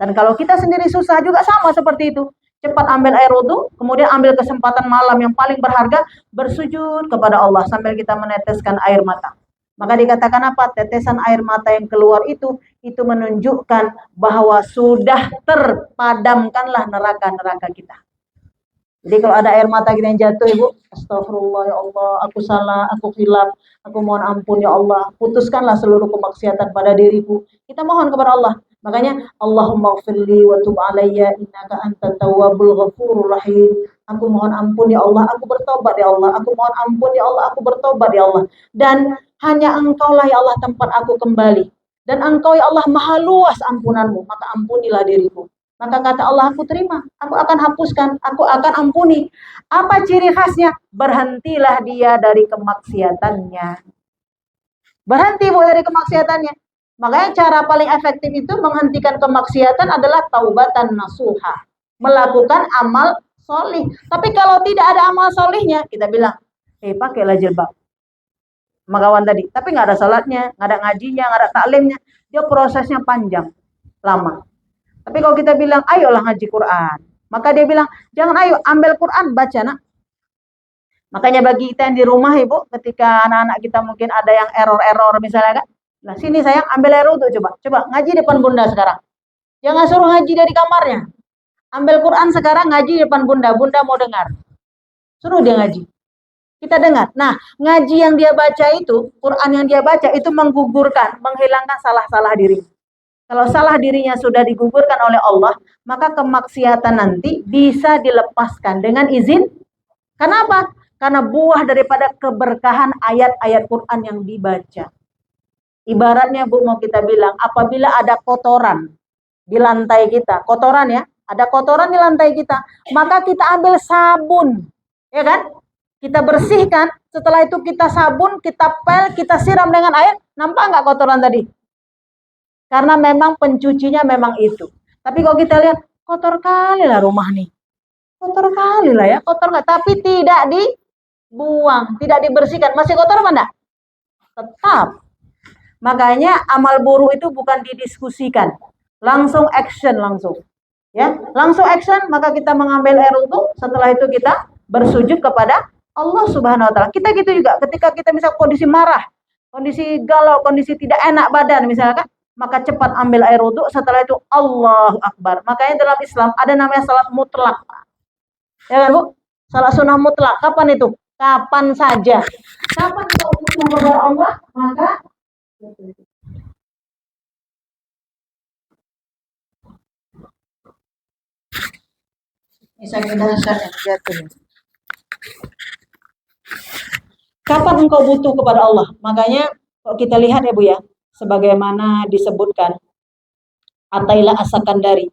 Dan kalau kita sendiri susah juga sama seperti itu. Cepat ambil air wudhu, kemudian ambil kesempatan malam yang paling berharga, bersujud kepada Allah sambil kita meneteskan air mata. Maka dikatakan apa? Tetesan air mata yang keluar itu menunjukkan bahwa sudah terpadamkanlah neraka-neraka kita. Jadi kalau ada air mata kita yang jatuh, Ibu, astagfirullah ya Allah, aku salah, aku khilaf, aku mohon ampun ya Allah, putuskanlah seluruh kemaksiatan pada diriku. Kita mohon kepada Allah. Makanya Allahumma gfirli wa tub alayya innaka antat tawwabul ghafurur rahim. Aku mohon ampun ya Allah, aku bertobat ya Allah. Aku mohon ampun ya Allah, aku bertobat ya Allah. Dan hanya Engkaulah ya Allah tempat aku kembali. Dan Engkau ya Allah maha luas ampunanmu, maka ampunilah diriku. Maka kata Allah, aku terima, aku akan hapuskan, aku akan ampuni. Apa ciri khasnya? Berhentilah dia dari kemaksiatannya. Berhenti Bu dari kemaksiatannya. Makanya cara paling efektif itu menghentikan kemaksiatan adalah taubatan nasuha. Melakukan amal solih. Tapi kalau tidak ada amal solihnya, kita bilang, pakailah jilbab. Sama kawan tadi. Tapi nggak ada salatnya, nggak ada ngajinya, nggak ada taklimnya. Dia prosesnya panjang, lama. Tapi kalau kita bilang, ayolah ngaji Quran. Maka dia bilang, jangan ayo, ambil Quran, baca nak. Makanya bagi kita yang di rumah Ibu, ketika anak-anak kita mungkin ada yang error misalnya kan. Nah sini sayang, ambil air wudhu coba ngaji depan bunda sekarang. Jangan suruh ngaji dari kamarnya. Ambil Quran sekarang ngaji di depan bunda. Bunda mau dengar. Suruh dia ngaji. Kita dengar. Nah, ngaji yang dia baca itu, Quran yang dia baca itu menggugurkan, menghilangkan salah-salah diri. Kalau salah dirinya sudah digugurkan oleh Allah, maka kemaksiatan nanti bisa dilepaskan dengan izin. Kenapa? Karena buah daripada keberkahan ayat-ayat Quran yang dibaca. Ibaratnya Bu, mau kita bilang, apabila ada kotoran di lantai kita, kotoran ya, ada kotoran di lantai kita, maka kita ambil sabun, ya kan? Kita bersihkan, setelah itu kita sabun, kita pel, kita siram dengan air, nampak nggak kotoran tadi? Karena memang pencucinya memang itu. Tapi kalau kita lihat, kotor kali lah rumah nih. Kotor kali lah ya, kotor nggak? Tapi tidak dibuang, tidak dibersihkan. Masih kotor apa enggak? Tetap. Makanya amal buruk itu bukan didiskusikan, langsung action langsung. Ya, langsung action, maka kita mengambil air wudu, setelah itu kita bersujud kepada Allah Subhanahu wa taala. Kita gitu juga ketika kita misal kondisi marah, kondisi galau, kondisi tidak enak badan misalkan, maka cepat ambil air wudu, setelah itu Allahu Akbar. Makanya dalam Islam ada namanya salat mutlak. Ya kan, Bu? Salat sunnah mutlak. Kapan itu? Kapan saja. Kapan kita butuh kepada Allah, maka jatuh. Kapan engkau butuh kepada Allah? Makanya kalau kita lihat ya Bu ya, sebagaimana disebutkan Atailah As-Sakandari,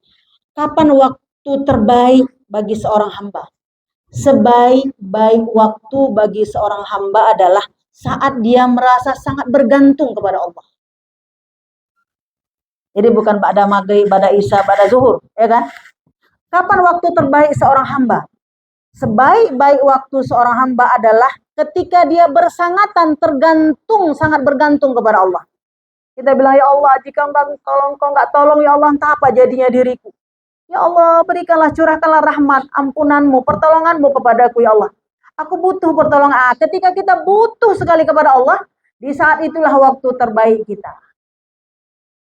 kapan waktu terbaik bagi seorang hamba? Sebaik-baik waktu bagi seorang hamba adalah saat dia merasa sangat bergantung kepada Allah. Jadi bukan pada maghrib, pada isya, pada zuhur, ya kan? Kapan waktu terbaik seorang hamba? Sebaik-baik waktu seorang hamba adalah ketika dia bersangatan, tergantung, sangat bergantung kepada Allah. Kita bilang, ya Allah, jika engkau nggak tolong, ya Allah, entah apa jadinya diriku. Ya Allah, berikanlah, curahkanlah rahmat, ampunanmu, pertolonganmu kepadaku, ya Allah. Aku butuh pertolongan. Ketika kita butuh sekali kepada Allah, di saat itulah waktu terbaik kita.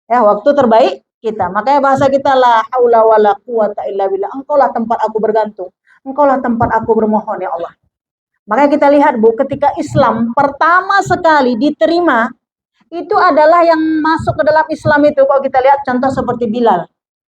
Ya, waktu terbaik kita. Makanya bahasa kita, la haula wala quwata illa billah. Engkaulah tempat aku bergantung. Engkaulah tempat aku bermohon, ya Allah. Makanya kita lihat, Bu, ketika Islam pertama sekali diterima, itu adalah yang masuk ke dalam Islam itu, kalau kita lihat contoh seperti Bilal.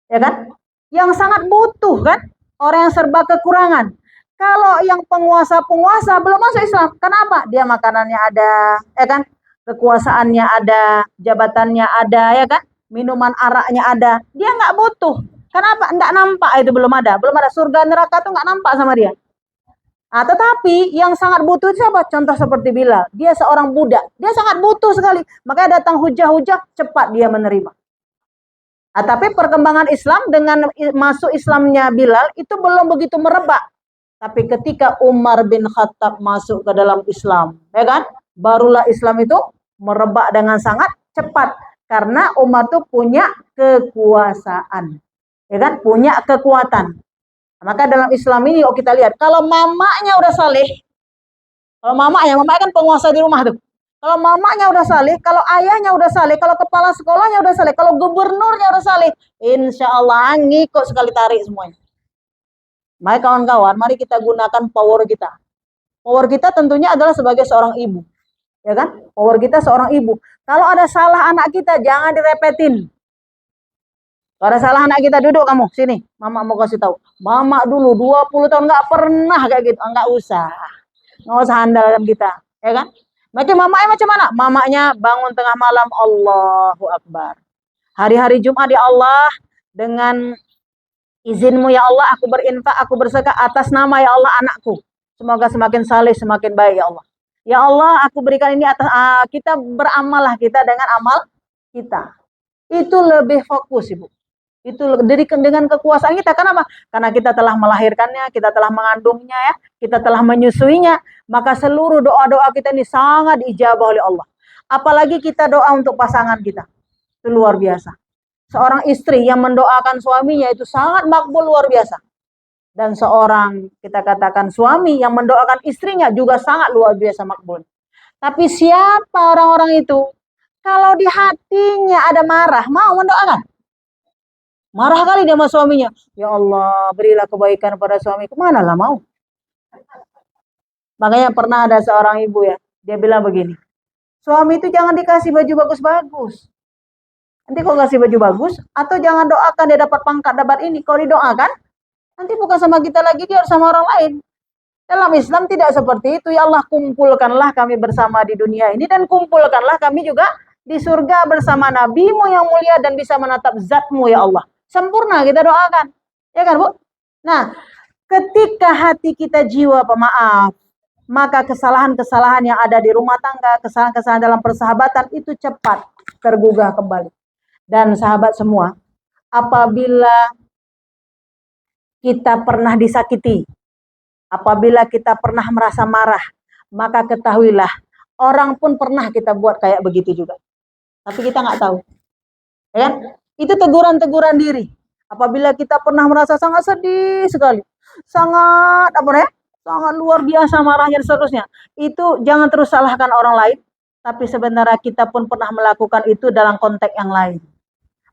Ya kan? Yang sangat butuh kan? Orang yang serba kekurangan. Kalau yang penguasa-penguasa belum masuk Islam, kenapa? Dia makanannya ada, ya kan? Kekuasaannya ada, jabatannya ada, ya kan? Minuman araknya ada. Dia nggak butuh. Kenapa? Nggak nampak, itu belum ada. Belum ada, surga neraka tuh nggak nampak sama dia. Nah, tetapi yang sangat butuh itu siapa? Contoh seperti Bilal. Dia seorang budak. Dia sangat butuh sekali. Makanya datang hujah-hujah, cepat dia menerima. Nah, tapi perkembangan Islam dengan masuk Islamnya Bilal itu belum begitu merebak. Tapi ketika Umar bin Khattab masuk ke dalam Islam, ya kan? Barulah Islam itu merebak dengan sangat cepat. Karena Umar itu punya kekuasaan. Ya kan? Punya kekuatan. Maka dalam Islam ini kalau kita lihat, kalau mamanya udah saleh, kalau mamanya kan penguasa di rumah tuh. Kalau mamanya udah saleh, kalau ayahnya udah saleh, kalau kepala sekolahnya udah saleh, kalau gubernurnya udah saleh, insya Allah ngikut sekali tarik semuanya. Mari kawan-kawan, mari kita gunakan power kita. Power kita tentunya adalah sebagai seorang ibu. Ya kan? Power kita seorang ibu. Kalau ada salah anak kita, jangan direpetin. Kalau ada salah anak kita, duduk kamu, sini. Mama mau kasih tahu. Mama dulu 20 tahun nggak pernah kayak gitu. Nggak usah. Nggak usah andalkan kita. Ya kan? Mamanya macam mana? Mamanya bangun tengah malam, Allahu Akbar. Hari-hari Jumat, ya Allah, dengan izinmu ya Allah, aku berinfak, aku bersedekah atas nama ya Allah anakku. Semoga semakin saleh, semakin baik ya Allah. Ya Allah, aku berikan ini atas, kita beramallah kita dengan amal kita. Itu lebih fokus, Ibu. Itu dengan kekuasaan kita. Kenapa? Karena kita telah melahirkannya, kita telah mengandungnya, ya, kita telah menyusuinya. Maka seluruh doa-doa kita ini sangat diijabah oleh Allah. Apalagi kita doa untuk pasangan kita. Itu luar biasa. Seorang istri yang mendoakan suaminya itu sangat makbul, luar biasa. Dan seorang, kita katakan suami yang mendoakan istrinya juga sangat luar biasa makbul. Tapi siapa orang-orang itu? Kalau di hatinya ada marah, mau mendoakan? Marah kali dia sama suaminya. Ya Allah, berilah kebaikan pada suami. Kemana lah mau? Makanya pernah ada seorang ibu ya, dia bilang begini, suami itu jangan dikasih baju bagus-bagus. Nanti kalau kasih baju bagus, atau jangan doakan dia dapat pangkat, dapat ini. Kalau didoakan, nanti bukan sama kita lagi, dia harus sama orang lain. Dalam Islam tidak seperti itu. Ya Allah, kumpulkanlah kami bersama di dunia ini, dan kumpulkanlah kami juga di surga bersama Nabi-Mu yang mulia dan bisa menatap zat-Mu ya Allah. Sempurna kita doakan. Ya kan, Bu? Nah, ketika hati kita jiwa pemaaf, maka kesalahan-kesalahan yang ada di rumah tangga, kesalahan-kesalahan dalam persahabatan itu cepat tergugah kembali. Dan sahabat semua, apabila kita pernah disakiti, apabila kita pernah merasa marah, maka ketahuilah, orang pun pernah kita buat kayak begitu juga. Tapi kita nggak tahu. Ya kan? Itu teguran-teguran diri. Apabila kita pernah merasa sangat sedih sekali, sangat sangat luar biasa marahnya dan seterusnya, itu jangan terus salahkan orang lain, tapi sebenarnya kita pun pernah melakukan itu dalam konteks yang lain.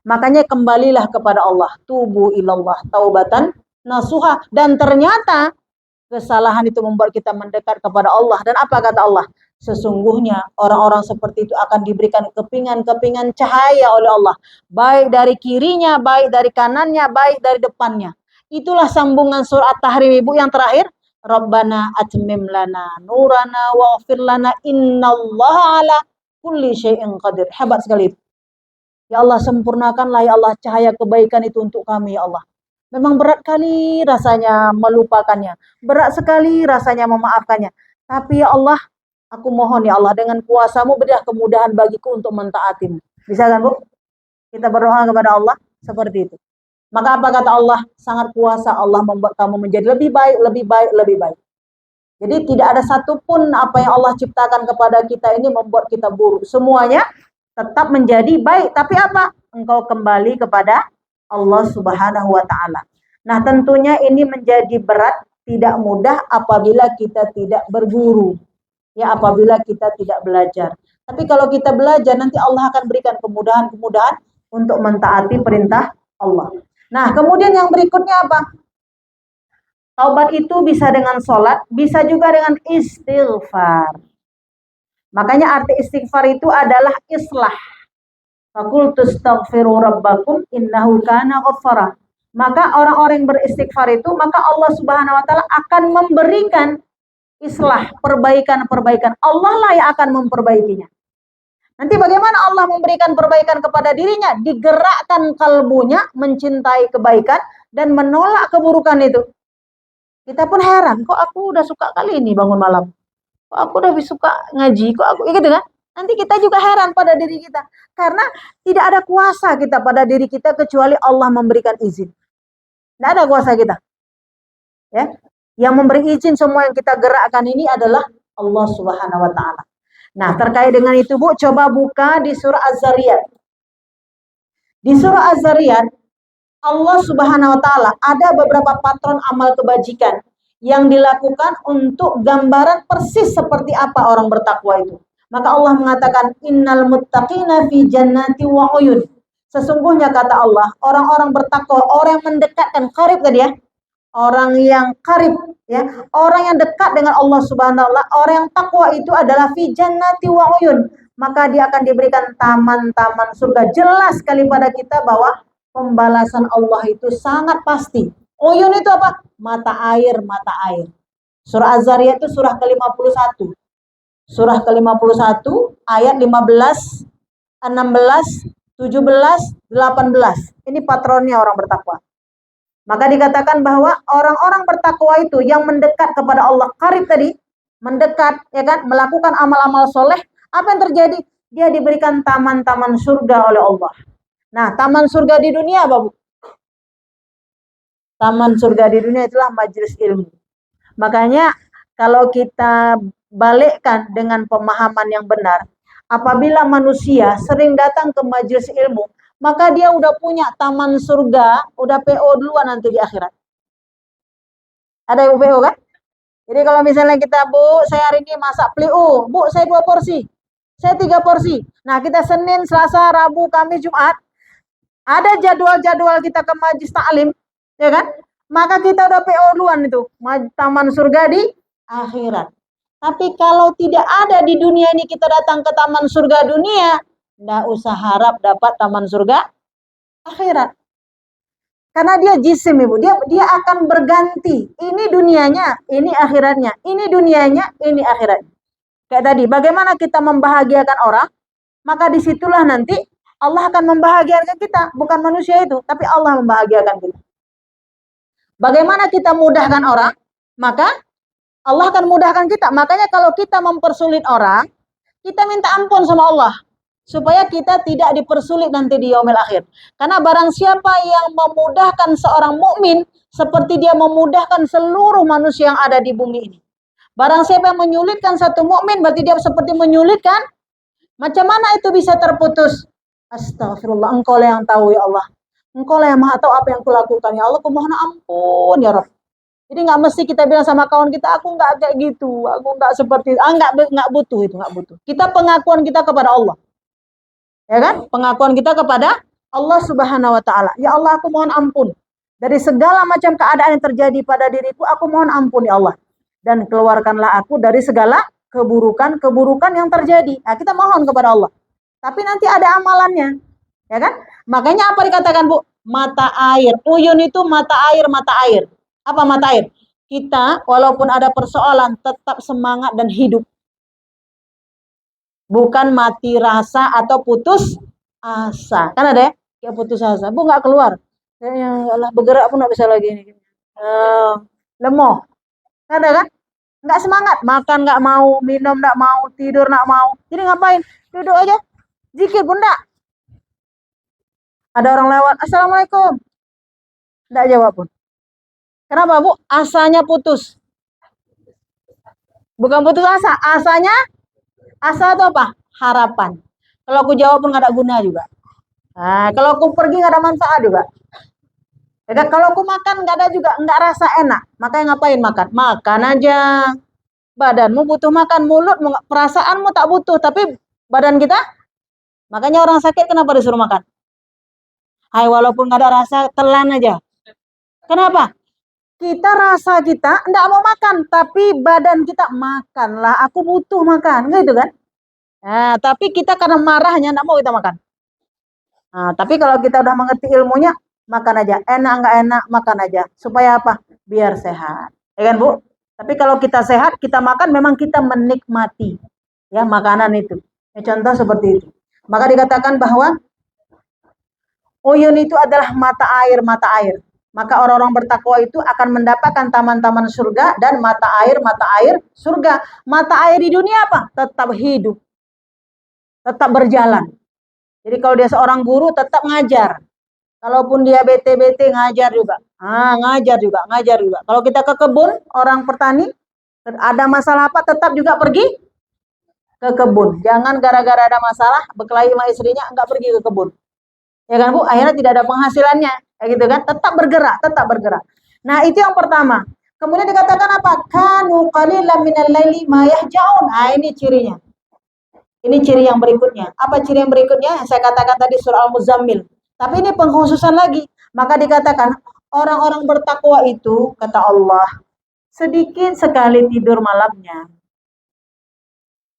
Makanya kembalilah kepada Allah, tubu ilallah taubatan nasuha, dan ternyata kesalahan itu membuat kita mendekat kepada Allah. Dan apa kata Allah? Sesungguhnya orang-orang seperti itu akan diberikan kepingan-kepingan cahaya oleh Allah, baik dari kirinya, baik dari kanannya, baik dari depannya. Itulah sambungan surat Tahrim, Ibu, yang terakhir. Rabbana atmim lana nurana waghfir lana innallaha ala kulli syai'in qadir. Hebat sekali itu. Ya Allah, sempurnakanlah ya Allah cahaya kebaikan itu untuk kami ya Allah. Memang berat kali rasanya melupakannya. Berat sekali rasanya memaafkannya. Tapi ya Allah, aku mohon ya Allah, dengan kuasa-Mu berilah kemudahan bagiku untuk mentaatimu. Bisa kan, Bu? Kita berdoa kepada Allah seperti itu. Maka apa kata Allah? Sangat kuasa Allah membuat kamu menjadi lebih baik, lebih baik, lebih baik. Jadi tidak ada satupun apa yang Allah ciptakan kepada kita ini membuat kita buruk. Semuanya tetap menjadi baik. Tapi apa? Engkau kembali kepada Allah Subhanahu wa Ta'ala. Nah, tentunya ini menjadi berat, tidak mudah apabila kita tidak berguru. Ya, apabila kita tidak belajar. Tapi kalau kita belajar, nanti Allah akan berikan kemudahan-kemudahan untuk mentaati perintah Allah. Nah, kemudian yang berikutnya apa? Taubat itu bisa dengan sholat, bisa juga dengan istighfar. Makanya arti istighfar itu adalah islah. Faqultu astaghfiru rabbakum innahu kana ghaffara. Maka orang-orang yang beristighfar itu, maka Allah Subhanahu wa Ta'ala akan memberikan islah, perbaikan-perbaikan. Allah lah yang akan memperbaikinya. Nanti bagaimana Allah memberikan perbaikan kepada dirinya? Digerakkan kalbunya mencintai kebaikan dan menolak keburukan itu. Kita pun heran, kok aku udah suka kali ini bangun malam. Kok aku udah suka ngaji, kok aku gitu kan? Nanti kita juga heran pada diri kita. Karena tidak ada kuasa kita pada diri kita kecuali Allah memberikan izin. Tidak ada kuasa kita. Ya, yang memberi izin semua yang kita gerakkan ini adalah Allah Subhanahu wa Ta'ala. Nah, terkait dengan itu, Bu, coba buka di surah Az-Zariyat. Di surah Az-Zariyat, Allah Subhanahu wa Ta'ala ada beberapa patron amal kebajikan yang dilakukan untuk gambaran persis seperti apa orang bertakwa itu. Maka Allah mengatakan, innal muttaqina fi jannati wa uyun. Sesungguhnya kata Allah, orang-orang bertakwa, orang yang mendekatkan, qarib tadi ya, orang yang qarib, ya, orang yang dekat dengan Allah Subhanahu wa Ta'ala, orang yang takwa itu adalah fi jannati wa uyun. Maka dia akan diberikan taman-taman surga. Jelas sekali pada kita bahwa pembalasan Allah itu sangat pasti. Uyun itu apa? Mata air, mata air. Surah Az-Zariyat itu surah ke-51. Surah ke-51 ayat 15, 16, 17, 18. Ini patronnya orang bertakwa. Maka dikatakan bahwa orang-orang bertakwa itu yang mendekat kepada Allah, qarib tadi, mendekat, ya kan, melakukan amal-amal soleh, apa yang terjadi? Dia diberikan taman-taman surga oleh Allah. Nah, taman surga di dunia apa, Bu? Taman surga di dunia itulah majelis ilmu. Makanya kalau kita balikkan dengan pemahaman yang benar, apabila manusia sering datang ke majelis ilmu, maka dia udah punya taman surga, udah PO duluan nanti di akhirat. Ada yang PO kan? Jadi kalau misalnya kita, Bu, saya hari ini masak pliu, Bu, saya 2 porsi, saya 3 porsi. Nah, kita Senin, Selasa, Rabu, Kamis, Jumat, Ada jadwal-jadwal kita ke majlis taklim, ya kan? Maka kita udah PO duluan itu, taman surga di akhirat. Tapi kalau tidak ada di dunia ini kita datang ke taman surga dunia, nggak usah harap dapat taman surga akhirat. Karena dia jisim, Ibu. Dia akan berganti. Ini dunianya, ini akhiratnya. Ini dunianya, ini akhiratnya. Kayak tadi, bagaimana kita membahagiakan orang, maka disitulah nanti Allah akan membahagiakan kita. Bukan manusia itu, tapi Allah membahagiakan kita. Bagaimana kita mudahkan orang, maka Allah akan mudahkan kita. Makanya kalau kita mempersulit orang, kita minta ampun sama Allah. Supaya kita tidak dipersulit nanti di yaumil akhir. Karena barang siapa yang memudahkan seorang mukmin, seperti dia memudahkan seluruh manusia yang ada di bumi ini. Barang siapa yang menyulitkan satu mukmin, berarti dia seperti menyulitkan. Macam mana itu bisa terputus? Astagfirullah, engkau lah yang tahu ya Allah. Engkau lah yang maha tahu apa yang kulakukan ya Allah. Aku mohon ampun ya Rabb. Jadi nggak mesti kita bilang sama kawan kita, aku nggak kayak gitu, aku nggak seperti, nggak butuh itu, nggak butuh. Kita pengakuan kita kepada Allah, ya kan? Pengakuan kita kepada Allah Subhanahu Wa Taala. Ya Allah, aku mohon ampun dari segala macam keadaan yang terjadi pada diriku. Aku mohon ampun ya Allah, dan keluarkanlah aku dari segala keburukan yang terjadi. Nah, kita mohon kepada Allah. Tapi nanti ada amalannya, ya kan? Makanya apa dikatakan Bu? Mata air. Uyun itu mata air, mata air. Apa mata air? Kita walaupun ada persoalan tetap semangat dan hidup. Bukan mati rasa atau putus asa. Kan ada ya putus asa. Bu nggak keluar. Ya Allah, bergerak pun nggak bisa lagi. Lemoh. Ada kan? Nggak semangat. Makan nggak mau, minum nggak mau, tidur nggak mau. Jadi ngapain? Duduk aja. Zikir pun nggak. Ada orang lewat. Assalamualaikum. Nggak jawab pun. Kenapa Bu? Asanya putus. Bukan putus asa. Asa itu apa? Harapan. Kalau aku jawab pun nggak ada guna juga. Nah, kalau aku pergi nggak ada manfaat juga. Ya, kalau aku makan nggak ada juga, nggak rasa enak. Makanya ngapain makan? Makan aja. Badanmu butuh makan, mulut, perasaanmu tak butuh, tapi badan kita. Makanya orang sakit kenapa disuruh makan? Hai, walaupun nggak ada rasa, telan aja. Kenapa? Kita rasa kita enggak mau makan, tapi badan kita makanlah. Aku butuh makan, gitu kan? Nah, tapi kita karena marahnya enggak mau kita makan. Nah, tapi kalau kita udah mengerti ilmunya, makan aja. Enak enggak enak, makan aja. Supaya apa? Biar sehat. Ya kan Bu? Tapi kalau kita sehat, kita makan, memang kita menikmati ya makanan itu. Ya, contoh seperti itu. Maka dikatakan bahwa uyun itu adalah mata air, mata air. Maka orang-orang bertakwa itu akan mendapatkan taman-taman surga dan mata air surga. Mata air di dunia apa? Tetap hidup. Tetap berjalan. Jadi kalau dia seorang guru tetap ngajar. Kalaupun dia bete-bete ngajar juga. Ngajar juga. Kalau kita ke kebun, orang petani, ada masalah apa tetap juga pergi ke kebun. Jangan gara-gara ada masalah, berkelahi sama istrinya, enggak pergi ke kebun. Ya kan Bu, akhirnya tidak ada penghasilannya, kayak gitu kan? Tetap bergerak. Nah, itu yang pertama. Kemudian dikatakan apa? Kanu qalilan minal laili ma yahjaun. Nah, ini cirinya. Ini ciri yang berikutnya. Apa ciri yang berikutnya? Saya katakan tadi surah Al-Muzammil. Tapi ini pengkhususan lagi. Maka dikatakan orang-orang bertakwa itu, kata Allah, sedikit sekali tidur malamnya.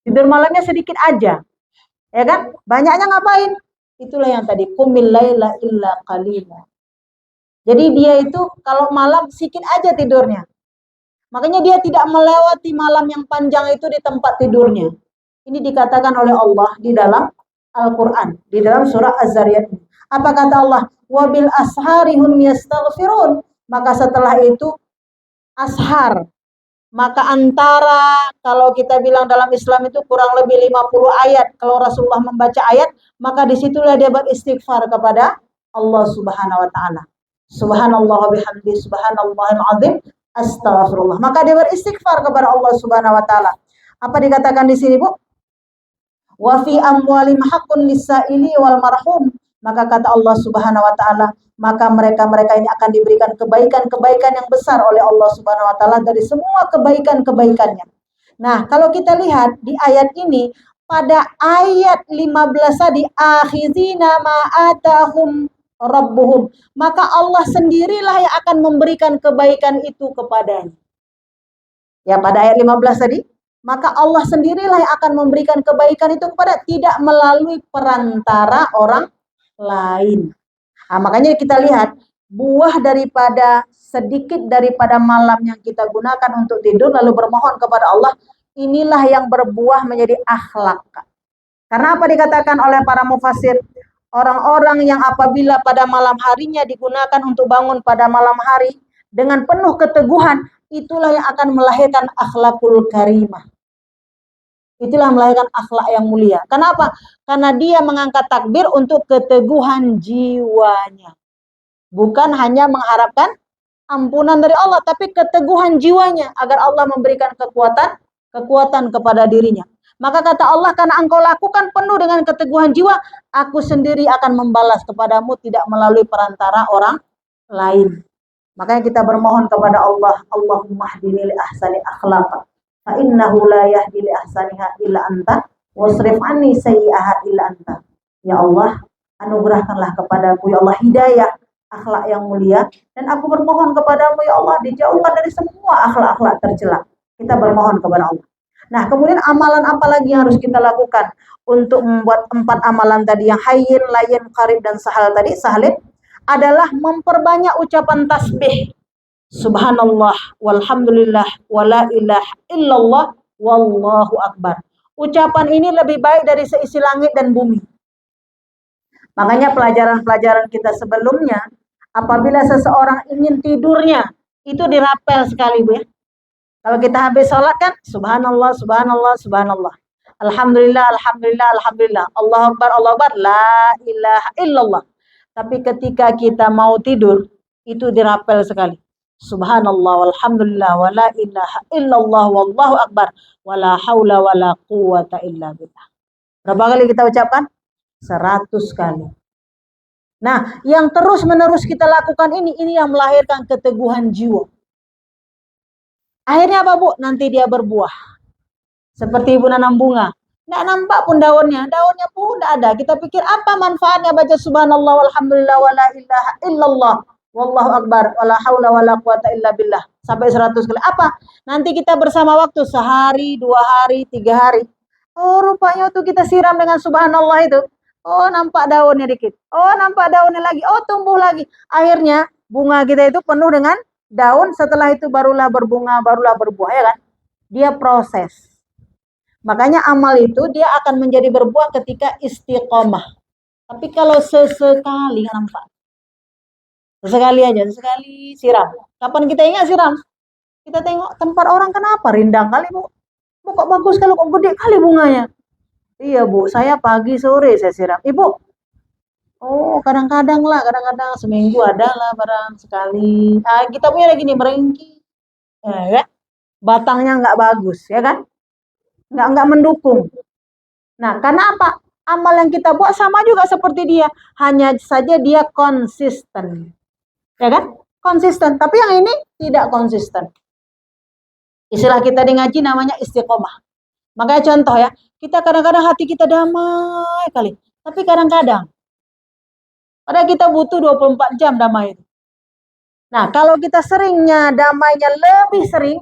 Tidur malamnya sedikit aja. Ya kan? Banyaknya ngapain? Itulah yang tadi, qumil laila illa qalila. Jadi dia itu kalau malam sedikit aja tidurnya. Makanya dia tidak melewati malam yang panjang itu di tempat tidurnya. Ini dikatakan oleh Allah di dalam Al-Quran, di dalam surah Az-Zariyat. Apa kata Allah? Wabil asharihum yastaghfirun. Maka setelah itu ashar. Maka antara, kalau kita bilang dalam Islam itu kurang lebih 50 ayat. Kalau Rasulullah membaca ayat, maka disitulah dia beristighfar kepada Allah Subhanahu Wa Taala. Subhanallah bihamdi, subhanallahil azim, astaghfirullah. Maka dia beristighfar kepada Allah Subhanahu Wa Taala. Apa dikatakan di sini Bu? Wa fi amwalim haqqun lis-sa'ili wal marhum. Maka kata Allah Subhanahu Wa Taala, maka mereka-mereka ini akan diberikan kebaikan-kebaikan yang besar oleh Allah Subhanahu Wa Taala dari semua kebaikan-kebaikannya. Nah, kalau kita lihat di ayat ini, pada ayat 15 tadi, akhizina ma atahum rabbuhum, maka Allah sendirilah yang akan memberikan kebaikan itu kepadanya. Ya, pada ayat 15 tadi, maka Allah sendirilah yang akan memberikan kebaikan itu kepada, tidak melalui perantara orang lain. Nah, makanya kita lihat buah daripada sedikit daripada malam yang kita gunakan untuk tidur lalu bermohon kepada Allah, inilah yang berbuah menjadi akhlak. Karena apa dikatakan oleh para mufassir? Orang-orang yang apabila pada malam harinya digunakan untuk bangun pada malam hari dengan penuh keteguhan, itulah yang akan melahirkan akhlakul karimah. Itulah melahirkan akhlak yang mulia. Kenapa? Karena dia mengangkat takbir untuk keteguhan jiwanya. Bukan hanya mengharapkan ampunan dari Allah, tapi keteguhan jiwanya agar Allah memberikan kekuatan kepada dirinya. Maka kata Allah, karena engkau lakukan penuh dengan keteguhan jiwa, aku sendiri akan membalas kepadamu tidak melalui perantara orang lain. Makanya kita bermohon kepada Allah, Allahumma hdini li ahsani akhlaq, fa innahu la yahdi li ahsaniha illa anta, wasrif anni sayyi'aha illa anta. Ya Allah, anugerahkanlah kepadaku, ya Allah, hidayah akhlak yang mulia, dan aku bermohon kepadamu, ya Allah, dijauhkan dari semua akhlak-akhlak tercela. Kita bermohon kepada Allah. Nah, kemudian amalan apa lagi yang harus kita lakukan untuk membuat 4 amalan tadi yang hayyin, layyin, qarib, dan sahal tadi, sahlin, adalah memperbanyak ucapan tasbih. Subhanallah, walhamdulillah, wala ilaha illallah, wallahu akbar. Ucapan ini lebih baik dari seisi langit dan bumi. Makanya pelajaran-pelajaran kita sebelumnya, apabila seseorang ingin tidurnya, itu dirapel sekali, Bu, ya. Kalau kita habis sholat kan, subhanallah, subhanallah, subhanallah. Alhamdulillah, alhamdulillah, alhamdulillah. Allahu akbar, Allahu akbar, la ilaha illallah. Tapi ketika kita mau tidur, itu dirapel sekali. Subhanallah, walhamdulillah, wa la ilaha illallah, wallahu akbar, wa la hawla wa la quwata illa billah. Berapa kali kita ucapkan? 100 kali. Nah, yang terus-menerus kita lakukan ini yang melahirkan keteguhan jiwa. Akhirnya apa, Bu? Nanti dia berbuah. Seperti Ibu nanam bunga. Nggak nampak pun daunnya pun nggak ada. Kita pikir apa manfaatnya baca subhanallah walhamdulillah wala ilaha illallah wallahu akbar wala haula wala quwata illa billah sampai 100 kali. Apa? Nanti kita bersama waktu sehari, 2 hari, 3 hari. Oh, rupanya tuh kita siram dengan subhanallah itu. Oh, nampak daunnya dikit. Oh, nampak daunnya lagi. Oh, tumbuh lagi. Akhirnya bunga kita itu penuh dengan daun, setelah itu barulah berbunga, barulah berbuah, ya kan? Dia proses. Makanya amal itu dia akan menjadi berbuah ketika istiqomah. Tapi kalau sesekali nampak. Sesekali aja, sesekali siram. Kapan kita ingat siram? Kita tengok tempat orang kenapa rindang kali, Bu. Bu, kok bagus kalau kok gede kali bunganya. Iya, Bu, saya pagi sore saya siram. Ibu, oh, kadang-kadang lah, kadang-kadang seminggu ada lah barang sekali. Nah, kita punya lagi nih merengki, ya, batangnya nggak bagus, ya kan? Nggak mendukung. Nah, karena apa? Amal yang kita buat sama juga seperti dia, hanya saja dia konsisten, ya kan? Konsisten. Tapi yang ini tidak konsisten. Istilah kita di ngaji namanya istiqomah. Makanya contoh ya, kita kadang-kadang hati kita damai kali, tapi kadang-kadang padahal kita butuh 24 jam damai itu. Nah, kalau kita seringnya damainya lebih sering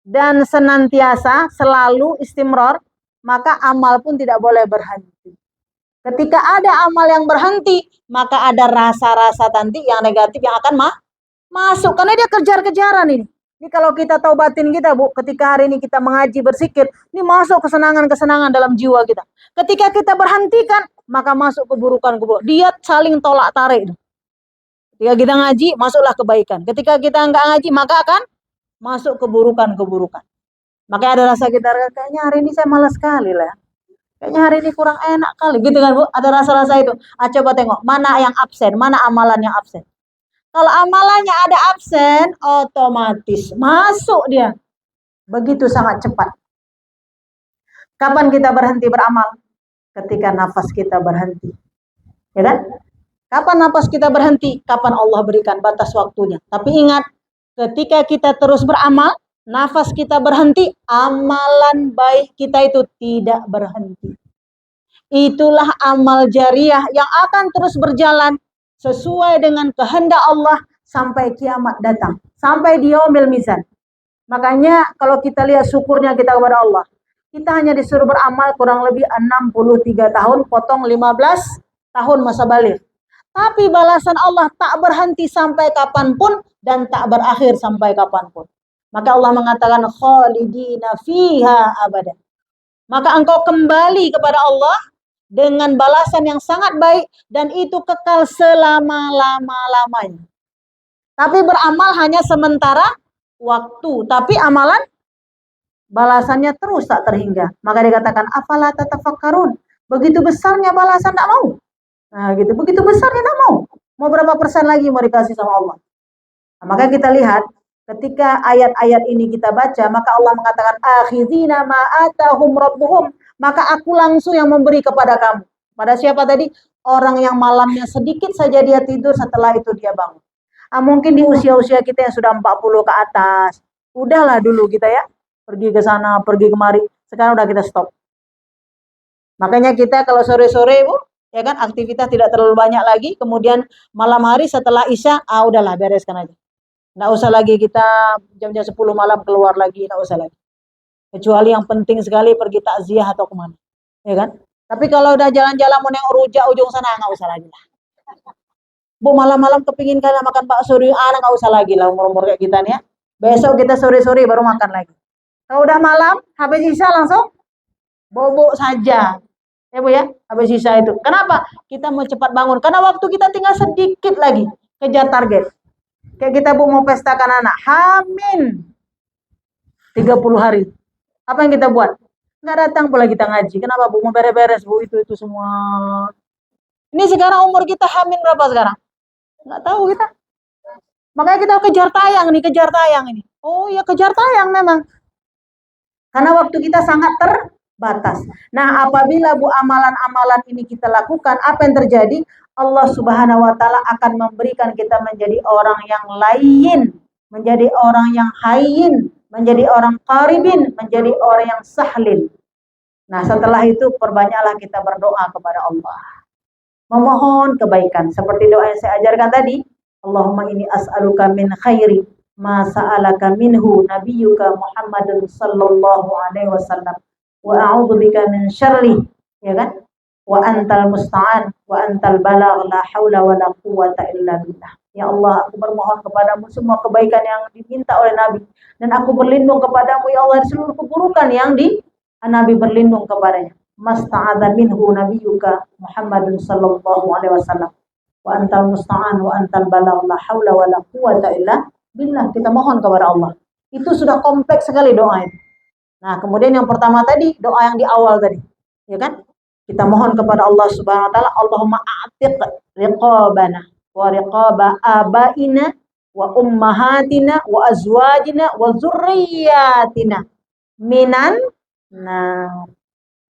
dan senantiasa, selalu istimror, maka amal pun tidak boleh berhenti. Ketika ada amal yang berhenti, maka ada rasa-rasa nanti yang negatif yang akan masuk. Karena dia kejar-kejaran ini. Ini kalau kita tahu batin kita, Bu, ketika hari ini kita mengaji, bersikir, ini masuk kesenangan-kesenangan dalam jiwa kita. Ketika kita berhentikan, maka masuk keburukan. Dia saling tolak tarik. Ketika kita ngaji, masuklah kebaikan. Ketika kita enggak ngaji, maka akan masuk keburukan-keburukan. Makanya ada rasa kita, kayaknya hari ini saya malas sekali lah. Kayaknya hari ini kurang enak kali. Gitu kan, Bu? Ada rasa-rasa itu. Coba tengok, mana yang absen, mana amalan yang absen. Kalau amalannya ada absen, otomatis masuk dia. Begitu sangat cepat. Kapan kita berhenti beramal? Ketika nafas kita berhenti. Ya kan? Kapan nafas kita berhenti? Kapan Allah berikan batas waktunya. Tapi ingat, ketika kita terus beramal, nafas kita berhenti, amalan baik kita itu tidak berhenti. Itulah amal jariah yang akan terus berjalan sesuai dengan kehendak Allah sampai kiamat datang, sampai di yaumil mizan. Makanya kalau kita lihat syukurnya kita kepada Allah, kita hanya disuruh beramal kurang lebih 63 tahun, potong 15 tahun masa balik. Tapi balasan Allah tak berhenti sampai kapanpun dan tak berakhir sampai kapanpun. Maka Allah mengatakan khalidina fiha abada. Maka engkau kembali kepada Allah dengan balasan yang sangat baik dan itu kekal selama-lama-lamanya. Tapi beramal hanya sementara waktu, tapi amalan balasannya terus tak terhingga. Maka dikatakan afala tatafakkarun. Begitu besarnya balasan tak mau. Nah, gitu. Begitu besarnya tak mau. Mau berapa persen lagi mau dikasih sama Allah? Nah, maka kita lihat ketika ayat-ayat ini kita baca, maka Allah mengatakan akhizina ma atahum rabbuhum, maka aku langsung yang memberi kepada kamu. Pada siapa tadi? Orang yang malamnya sedikit saja dia tidur, setelah itu dia bangun. Nah, mungkin di usia-usia kita yang sudah 40 ke atas, udahlah dulu kita ya, pergi ke sana, pergi kemari, sekarang udah kita stop. Makanya kita kalau sore-sore Bu, ya kan, aktivitas tidak terlalu banyak lagi, kemudian malam hari setelah Isya, udahlah bereskan aja. Nggak usah lagi kita jam-jam 10 malam keluar lagi, nggak usah lagi. Kecuali yang penting sekali pergi takziah atau kemana, ya kan? Tapi kalau udah jalan-jalan mau nengok rujak ujung sana, nggak usah lagi lah. Bu, malam-malam kepingin kalian makan bakso di anak, nggak usah lagi lah umur-umur kayak kita nih ya. Besok kita sore-sore baru makan lagi. Kalau udah malam, habis Isya langsung bobo saja. Ya Bu ya, habis Isya itu. Kenapa? Kita mau cepat bangun. Karena waktu kita tinggal sedikit lagi kejar target. Kayak kita Bu mau pestakan anak, Hamin 30 hari. Apa yang kita buat? Nggak datang pula kita ngaji. Kenapa Bu? Mau beres-beres Bu, itu semua. Ini sekarang umur kita Hamin berapa sekarang? Nggak tahu kita. Makanya kita kejar tayang ini. Oh iya, kejar tayang memang. Karena waktu kita sangat terbatas. Nah, apabila Bu amalan-amalan ini kita lakukan, apa yang terjadi? Allah Subhanahu wa taala akan memberikan kita menjadi orang yang lain, menjadi orang yang hayyin, menjadi orang qaribin, menjadi orang yang sahlin. Nah, setelah itu perbanyaklah kita berdoa kepada Allah. Memohon kebaikan seperti doa yang saya ajarkan tadi. Allahumma inni as'aluka min khairi ma sa'alaka minhu nabiyyuka Muhammadun sallallahu alaihi wasallam wa a'udzubika min syarri, ya kan? Wa antal musta'an wa antal balagh la haula wa la quwwata illa billah. Ya Allah, aku bermohon kepadamu semua kebaikan yang diminta oleh Nabi dan aku berlindung kepadamu ya Allah dari seluruh keburukan yang Nabi berlindung kepadanya. Masta'adha minhu nabiyyuka Muhammadun sallallahu alaihi wasallam wa antal musta'an wa antal balagh la haula wa la quwwata illa billah. Kita mohon kepada Allah. Itu sudah kompleks sekali doa itu. Nah, kemudian yang pertama tadi, doa yang di awal tadi, ya kan? Kita mohon kepada Allah Subhanahu wa taala, Allahumma a'tiq riqabana wa riqaba abaina wa ummahatina wa azwajina wa dzurriyyatina minan. Nah,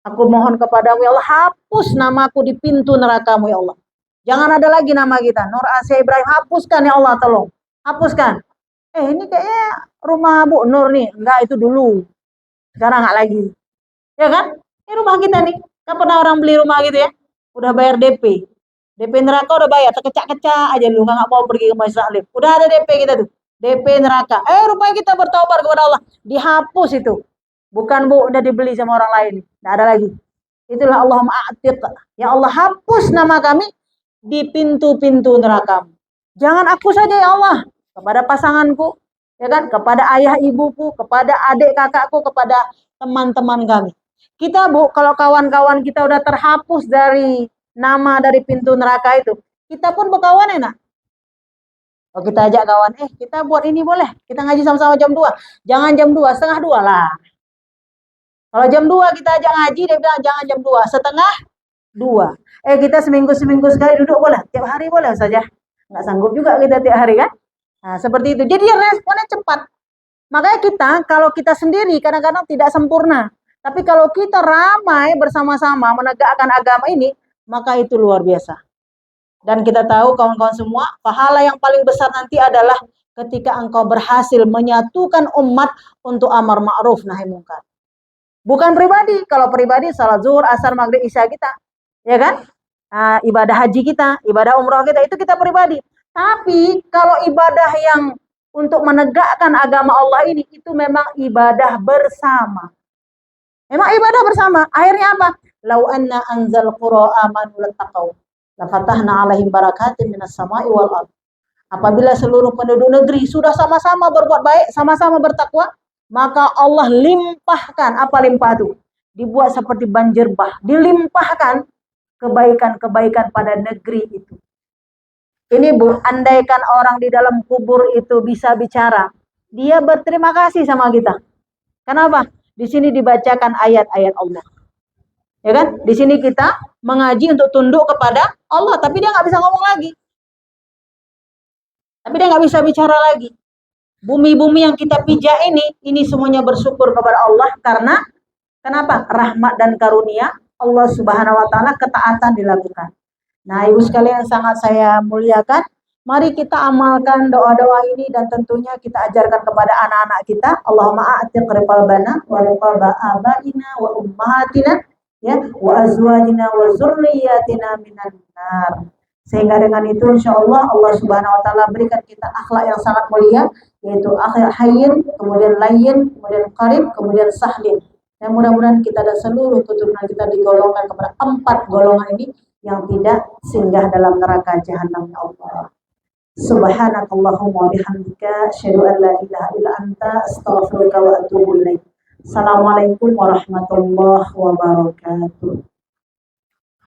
aku mohon kepadamu ya Allah, hapus namaku di pintu nerakamu ya Allah. Jangan ada lagi nama kita, Nur Asia Ibrahim, hapuskan ya Allah, tolong. Hapuskan. Ini kayaknya rumah Bu Nur nih. Enggak, itu dulu. Sekarang enggak lagi. Ya kan? Ini rumah kita nih. Kan pernah orang beli rumah gitu ya? Udah bayar DP. DP neraka udah bayar, terkecak-kecak aja lu, enggak mau pergi ke Masjid Taklim. Udah ada DP kita tuh. DP neraka. Rupanya kita bertobat kepada Allah. Dihapus itu. Bukan Bu, udah dibeli sama orang lain. Enggak ada lagi. Itulah Allahumma a'tiq. Ya Allah, hapus nama kami di pintu-pintu neraka. Jangan aku saja ya Allah, kepada pasanganku, ya kan, kepada ayah ibuku, kepada adik kakakku, kepada teman-teman kami. Kita Bu, kalau kawan-kawan kita udah terhapus dari nama dari pintu neraka itu, kita pun berkawan enak. Kalau kita ajak kawan, kita buat ini boleh, kita ngaji sama-sama jam 2. Jangan jam 2, setengah 2 lah. Kalau jam 2 kita ajak ngaji, dia bilang jangan jam 2, setengah 2. Kita seminggu sekali duduk boleh, tiap hari boleh saja. Nggak sanggup juga kita tiap hari kan. Nah, seperti itu. Jadi responnya cepat. Makanya kita, kalau kita sendiri kadang-kadang tidak sempurna. Tapi kalau kita ramai bersama-sama menegakkan agama ini, maka itu luar biasa. Dan kita tahu kawan-kawan semua, pahala yang paling besar nanti adalah ketika engkau berhasil menyatukan umat untuk amar ma'ruf nahi munkar. Bukan pribadi. Kalau pribadi salat zuhur, asar, maghrib, isya kita. Ya kan? ibadah haji kita, ibadah umroh kita, itu kita pribadi. Tapi kalau ibadah yang untuk menegakkan agama Allah ini, itu memang ibadah bersama. Memang ibadah bersama. Akhirnya apa? Lau anna anzal qura amanu lattaqau lafatahna alaihim barakatin minas sama'i wal ardh. Apabila seluruh penduduk negeri sudah sama-sama berbuat baik, sama-sama bertakwa, maka Allah limpahkan, apa limpah itu? Dibuat seperti banjir bah, dilimpahkan kebaikan-kebaikan pada negeri itu. Ini Bu, andaikan orang di dalam kubur itu bisa bicara, dia berterima kasih sama kita. Kenapa? Di sini dibacakan ayat-ayat Allah. Ya kan? Di sini kita mengaji untuk tunduk kepada Allah, tapi dia nggak bisa ngomong lagi. Tapi dia nggak bisa bicara lagi. Bumi-bumi yang kita pijak ini semuanya bersyukur kepada Allah karena kenapa? Rahmat dan karunia Allah Subhanahu wa taala, ketaatan dilakukan. Nah, Ibu sekalian sangat saya muliakan, mari kita amalkan doa-doa ini dan tentunya kita ajarkan kepada anak-anak kita. Allahumma a'tiq riqabana wa riqaba abaina wa ummahatina ya wa azwajina wa zurriyyatina minan nar. Sehingga dengan itu insyaallah Allah Subhanahu wa taala berikan kita akhlak yang sangat mulia, yaitu akhlak hayyin, kemudian layyin, kemudian qarib, kemudian sahlin. Dan mudah-mudahan kita dan seluruh keturunan kita digolongkan kepada 4 golongan ini yang tidak singgah dalam neraka jahanam ya Allah. Subhanakallahumma wa bihamdika asyhadu an la ilaha illa anta astaghfiruka wa atubu ilaik. Assalamualaikum warahmatullahi wabarakatuh.